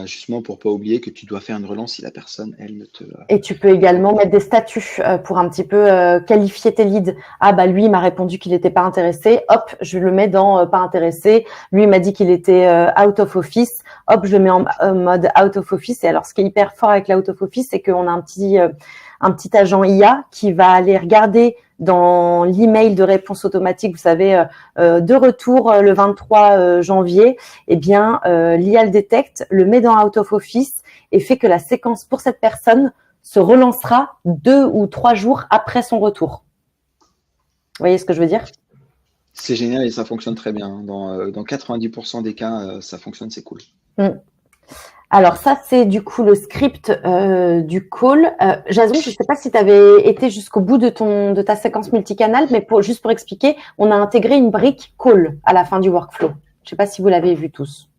C: Justement pour pas oublier que tu dois faire une relance si la personne, elle ne te...
B: Et tu peux également mettre des statuts pour un petit peu qualifier tes leads. Ah bah lui, il m'a répondu qu'il n'était pas intéressé. Hop, je le mets dans pas intéressé. Lui, il m'a dit qu'il était out of office. Hop, je le mets en mode out of office. Et alors, ce qui est hyper fort avec l'out of office, c'est qu'on a un petit agent IA qui va aller regarder dans l'email de réponse automatique, vous savez, de retour le 23 janvier, eh bien, l'IA le détecte, le met dans out of office et fait que la séquence pour cette personne se relancera 2 ou 3 jours après son retour. Vous voyez ce que je veux dire?
C: C'est génial et ça fonctionne très bien. Dans 90% des cas, ça fonctionne, c'est cool.
B: Alors ça, c'est du coup le script du call. Jason, je ne sais pas si tu avais été jusqu'au bout de ta séquence multicanal, mais juste pour expliquer, on a intégré une brique call à la fin du workflow. Je ne sais pas si vous l'avez vu tous.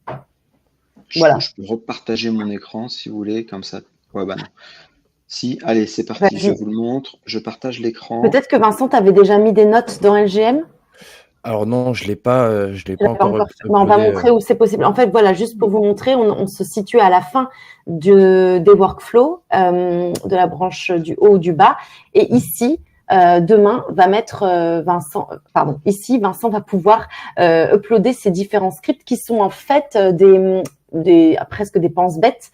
B: Voilà.
C: Je peux repartager mon écran si vous voulez, comme ça. Ouais, non. Si, allez, c'est parti, je vous le montre. Je partage l'écran.
B: Peut-être que Vincent, tu avais déjà mis des notes dans LGM?
A: Alors non, je l'ai pas encore.
B: On va montrer où c'est possible. En fait, voilà, juste pour vous montrer, on se situe à la fin des workflows de la branche du haut ou du bas. Et ici, demain, va mettre ici, Vincent va pouvoir uploader ces différents scripts qui sont en fait presque des pense-bêtes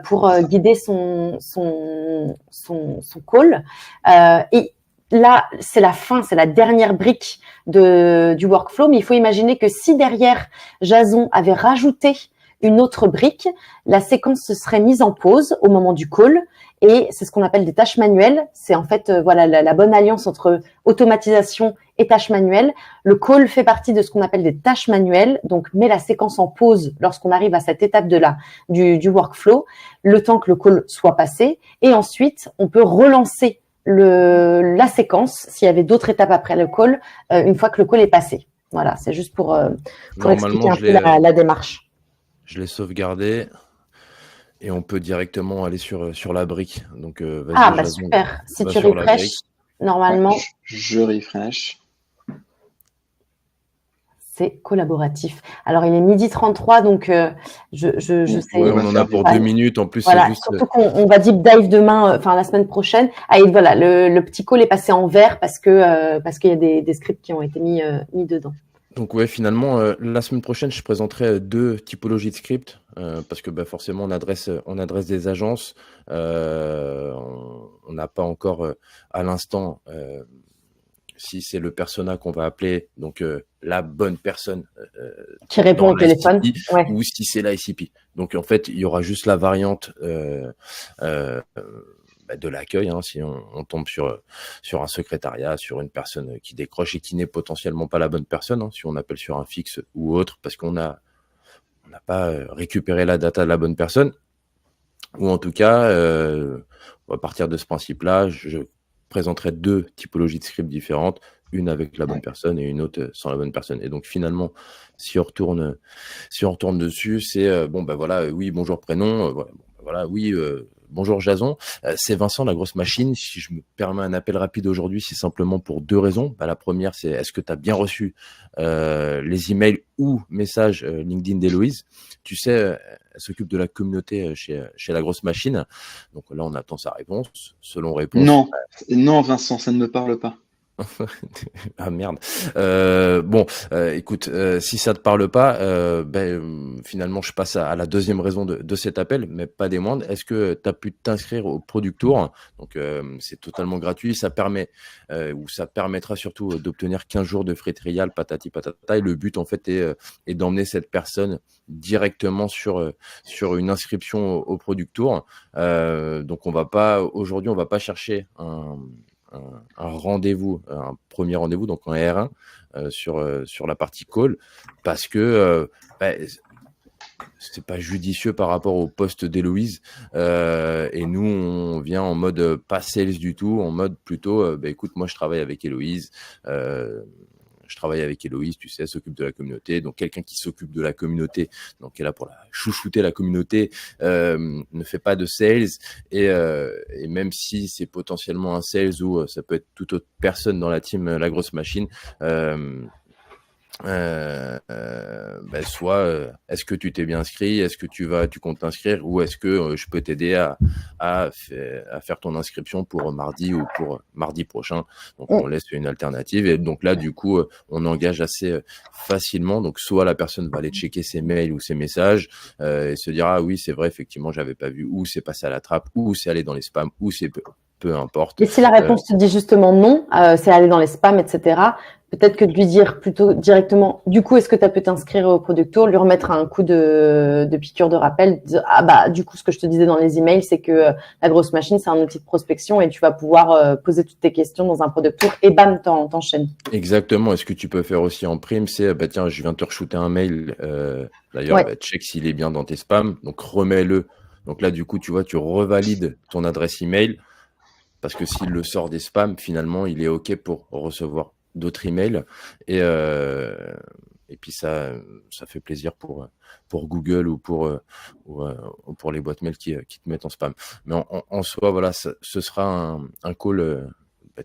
B: pour guider son call. Et là, c'est la fin, c'est la dernière brique du workflow, mais il faut imaginer que si derrière, Jason avait rajouté une autre brique, la séquence se serait mise en pause au moment du call, et c'est ce qu'on appelle des tâches manuelles. C'est en fait la bonne alliance entre automatisation et tâches manuelles. Le call fait partie de ce qu'on appelle des tâches manuelles, donc met la séquence en pause lorsqu'on arrive à cette étape du workflow, le temps que le call soit passé, et ensuite, on peut relancer la séquence s'il y avait d'autres étapes après le call une fois que le call est passé. Voilà, c'est juste pour expliquer un peu la démarche.
A: Je l'ai sauvegardé et on peut directement aller sur la brique. Donc
B: Jason, super. Si tu refresh, normalement.
C: Je refresh.
B: C'est collaboratif. Alors, il est 12h33, donc je sais.
A: Ouais, on en a pour 2 minutes. En plus,
B: voilà, surtout qu'on va deep dive demain, la semaine prochaine. Ah, et voilà, le petit call est passé en vert parce qu'il y a des scripts qui ont été mis dedans.
A: Donc ouais, finalement, la semaine prochaine, je présenterai 2 typologies de scripts parce que forcément, on adresse des agences. On n'a pas encore à l'instant si c'est le persona qu'on va appeler, donc la bonne personne
B: qui répond au téléphone,
A: ou si c'est l'ICP. Donc en fait, il y aura juste la variante de l'accueil, si on tombe sur un secrétariat, sur une personne qui décroche et qui n'est potentiellement pas la bonne personne, si on appelle sur un fixe ou autre, parce qu'on n'a pas récupéré la data de la bonne personne, ou en tout cas, à partir de ce principe-là, je présenterai 2 typologies de scripts différentes, une avec la bonne personne et une autre sans la bonne personne. Et donc finalement, si on retourne dessus, c'est oui, bonjour prénom, bonjour Jason, c'est Vincent, la grosse machine. Si je me permets un appel rapide aujourd'hui, c'est simplement pour 2 raisons. La première, c'est est-ce que tu as bien reçu les emails ou messages LinkedIn d'Héloïse? Tu sais, elle s'occupe de la communauté chez la grosse machine. Donc là, on attend sa réponse. Selon réponse.
C: Non, Vincent, ça ne me parle pas.
A: Ah merde. Écoute, si ça te parle pas, finalement, je passe à la deuxième raison de cet appel, mais pas des moindres. Est-ce que tu as pu t'inscrire au Product Tour? Donc, c'est totalement gratuit. Ça permet, ou ça permettra surtout d'obtenir 15 jours de free trial, patati patata. Et le but, en fait, est d'emmener cette personne directement sur une inscription au Product Tour. Donc, aujourd'hui, on va pas chercher un un rendez-vous, un premier rendez-vous, donc en R1 sur la partie call, parce que c'est pas judicieux par rapport au poste d'Héloïse. Et nous, on vient en mode pas sales du tout, en mode plutôt, écoute, moi, je travaille avec Héloïse. Tu sais, elle s'occupe de la communauté. Donc, quelqu'un qui s'occupe de la communauté, donc qui est là pour chouchouter la communauté, ne fait pas de sales. Et même si c'est potentiellement un sales ou ça peut être toute autre personne dans la team La Grosse Machine, soit est-ce que tu t'es bien inscrit, est-ce que tu comptes t'inscrire, ou est-ce que je peux t'aider à faire ton inscription pour mardi ou pour mardi prochain. Donc on laisse une alternative, et donc là du coup on engage assez facilement. Donc soit la personne va aller checker ses mails ou ses messages et se dire ah oui c'est vrai, effectivement j'avais pas vu, ou c'est passé à la trappe, ou c'est allé dans les spams, ou c'est peu importe.
B: Et si la réponse te dit justement non, c'est aller dans les spams, etc., peut-être que de lui dire plutôt directement, du coup, est-ce que tu peux t'inscrire au Product Tour, lui remettre un coup de piqûre de rappel, dire, du coup, ce que je te disais dans les emails, c'est que La Grosse Machine, c'est un outil de prospection et tu vas pouvoir poser toutes tes questions dans un Product Tour et bam, t'enchaînes.
A: Exactement. Et ce que tu peux faire aussi en prime, c'est, tiens, je viens te re-shooter un mail, d'ailleurs, check s'il est bien dans tes spams, donc remets-le. Donc là, du coup, tu vois, tu revalides ton adresse email, parce que s'il le sort des spams, finalement, il est OK pour recevoir d'autres emails. Et puis ça fait plaisir pour Google ou pour les boîtes mail qui te mettent en spam. Mais en soi, voilà, ce sera un call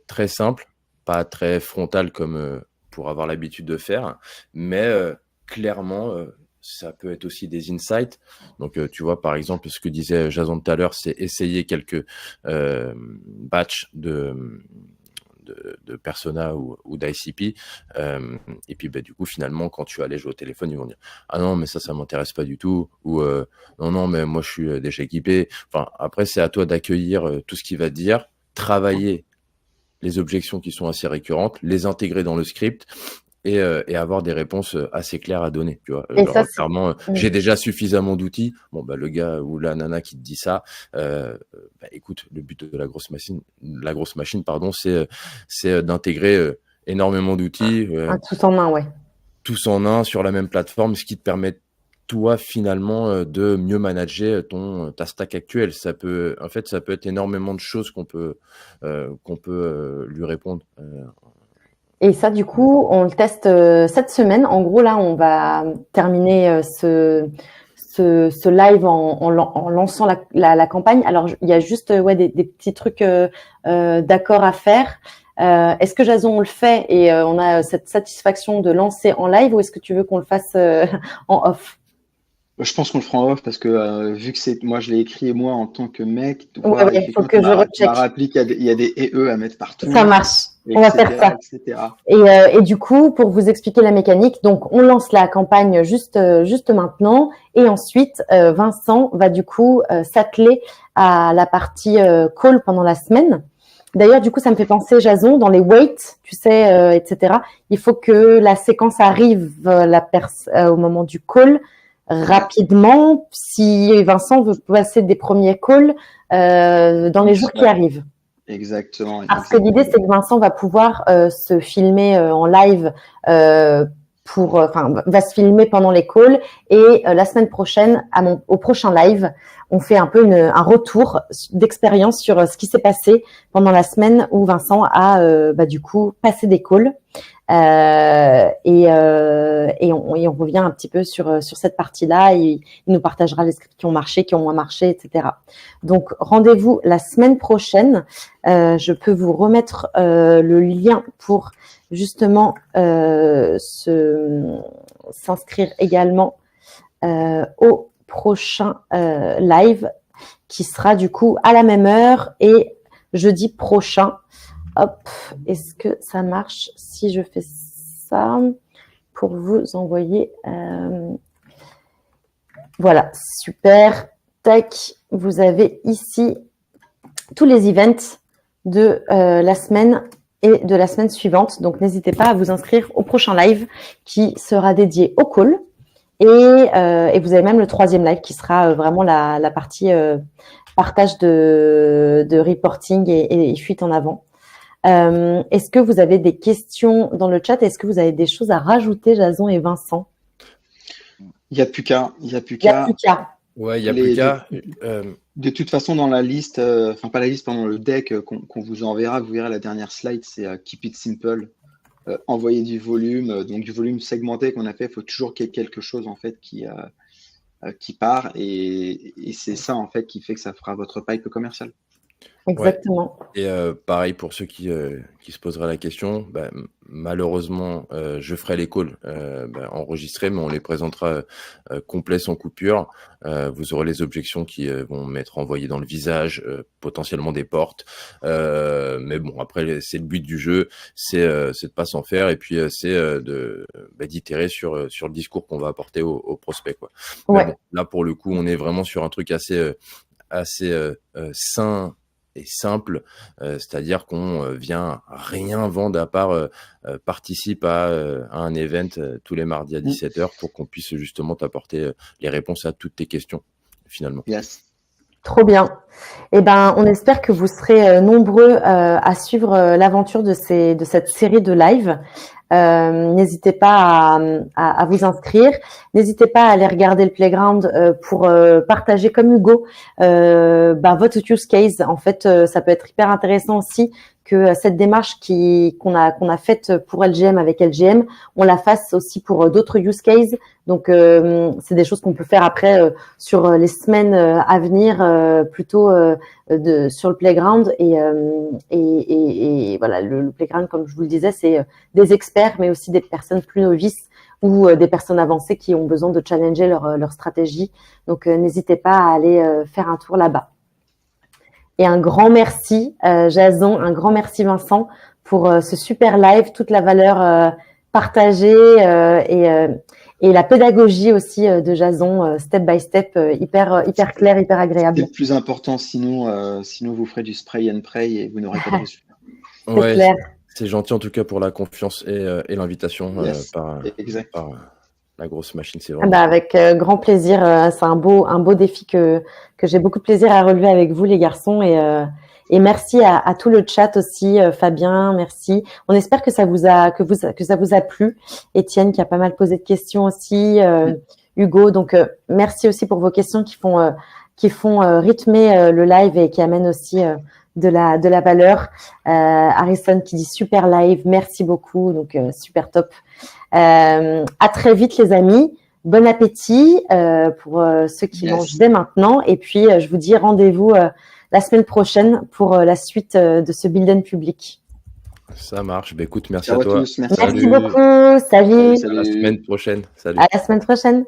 A: très simple, pas très frontal comme pour avoir l'habitude de faire, mais clairement, ça peut être aussi des insights. Donc, tu vois, par exemple, ce que disait Jason tout à l'heure, c'est essayer quelques batchs de Persona ou d'ICP. Et puis, du coup, finalement, quand tu vas aller jouer au téléphone, ils vont dire « Ah non, mais ça m'intéresse pas du tout » ou « Non, mais moi, je suis déjà équipé. » Enfin, après, c'est à toi d'accueillir tout ce qu'il va te dire, travailler les objections qui sont assez récurrentes, les intégrer dans le script et avoir des réponses assez claires à donner, tu vois. Clairement, j'ai déjà suffisamment d'outils. Bon, le gars ou la nana qui te dit ça, écoute, le but de la grosse machine, pardon, c'est d'intégrer énormément d'outils.
B: Tous en un, ouais.
A: Tous en un sur la même plateforme, ce qui te permet toi finalement de mieux manager ta stack actuelle. Ça peut être énormément de choses qu'on peut lui répondre.
B: Et ça, du coup, on le teste cette semaine. En gros, là, on va terminer ce live en lançant la campagne. Alors, il y a juste des petits trucs d'accord à faire. Est-ce que Jason, on le fait et on a cette satisfaction de lancer en live, ou est-ce que tu veux qu'on le fasse en off?
C: Je pense qu'on le fera en off parce que vu que moi je l'ai écrit moi en tant que mec,
B: il faut que je recheck.
C: Rappelé qu'il y a des EE à mettre partout.
B: Ça marche. On va faire ça. Et du coup, pour vous expliquer la mécanique, donc on lance la campagne juste maintenant, et ensuite Vincent va du coup s'atteler à la partie call pendant la semaine. D'ailleurs, du coup, ça me fait penser, Jason, dans les waits, tu sais, etc. Il faut que la séquence arrive au moment du call rapidement, si Vincent veut passer des premiers calls dans les jours qui arrivent.
C: Exactement.
B: Parce que l'idée, c'est que Vincent va pouvoir se filmer en live, va se filmer pendant les calls, et la semaine prochaine, au prochain live, on fait un peu un retour d'expérience sur ce qui s'est passé pendant la semaine où Vincent a du coup passé des calls. Et on revient un petit peu sur cette partie-là, et il nous partagera les scripts qui ont marché, qui ont moins marché, etc. Donc, rendez-vous la semaine prochaine. Je peux vous remettre le lien pour justement s'inscrire également au prochain live, qui sera du coup à la même heure et jeudi prochain. Hop, est-ce que ça marche si je fais ça pour vous envoyer Voilà, super. Tac, vous avez ici tous les events de la semaine et de la semaine suivante. Donc, n'hésitez pas à vous inscrire au prochain live qui sera dédié au call. Et vous avez même le 3e live qui sera vraiment la partie partage de reporting et fuite en avant. Est-ce que vous avez des questions dans le chat? Est-ce que vous avez des choses à rajouter, Jason et Vincent?
C: Il n'y a plus qu'à.
B: Il n'y a plus qu'à.
A: Ouais, il n'y a plus qu'à.
C: De toute façon, dans la liste, enfin pas la liste, pardon, le deck qu'on vous enverra, vous verrez la dernière slide, c'est Keep it simple, envoyer du volume, donc du volume segmenté qu'on a fait. Il faut toujours qu'il y ait quelque chose en fait qui part et c'est ça en fait qui fait que ça fera votre pipe commercial.
B: Exactement.
A: Ouais. Et pareil pour ceux qui se poseraient la question, malheureusement, je ferai les calls enregistrés, mais on les présentera complets sans coupure. Vous aurez les objections qui vont m'être envoyées dans le visage, potentiellement des portes. Mais bon, après, c'est le but du jeu, c'est de pas s'en faire et puis c'est d'itérer sur le discours qu'on va apporter au prospect, quoi.
B: Ouais.
A: Mais bon, là, pour le coup, on est vraiment sur un truc assez sain et simple, c'est-à-dire qu'on vient rien vendre à part participe à un event tous les mardis à 17h pour qu'on puisse justement t'apporter les réponses à toutes tes questions finalement.
C: Yes.
B: Trop bien. Eh ben, on espère que vous serez nombreux à suivre l'aventure de cette série de live. N'hésitez pas à vous inscrire. N'hésitez pas à aller regarder le playground pour partager comme Hugo votre use case. En fait, ça peut être hyper intéressant aussi que cette démarche qu'on a faite pour LGM avec LGM, on la fasse aussi pour d'autres use cases. Donc, c'est des choses qu'on peut faire après sur les semaines à venir, plutôt sur le playground. Et voilà, le playground, comme je vous le disais, c'est des experts, mais aussi des personnes plus novices ou des personnes avancées qui ont besoin de challenger leur stratégie. Donc, n'hésitez pas à aller faire un tour là-bas. Et un grand merci, Jason, un grand merci, Vincent, pour ce super live, toute la valeur partagée et la pédagogie aussi de Jason, step by step, hyper clair, hyper agréable.
C: C'est le plus important, sinon vous ferez du spray and pray et vous n'aurez pas de résultat.
B: C'est clair.
A: C'est gentil en tout cas pour la confiance et l'invitation par la grosse machine. C'est vraiment...
B: avec grand plaisir. C'est un beau défi que j'ai beaucoup de plaisir à relever avec vous, les garçons. Et merci à tout le chat aussi, Fabien, merci. On espère que ça vous a plu. Étienne qui a pas mal posé de questions aussi, Hugo. Donc merci aussi pour vos questions qui font rythmer le live et qui amènent aussi de la valeur. Harrison qui dit super live, merci beaucoup. Donc super top. À très vite les amis. Bon appétit pour ceux qui mangent dès maintenant. Et puis je vous dis rendez-vous la semaine prochaine pour la suite de ce Build and Public.
A: Ça marche. Écoute, merci
C: Ciao
A: à toi.
C: tous,
B: merci beaucoup. Salut.
A: À la semaine prochaine. Salut.
B: À la semaine prochaine.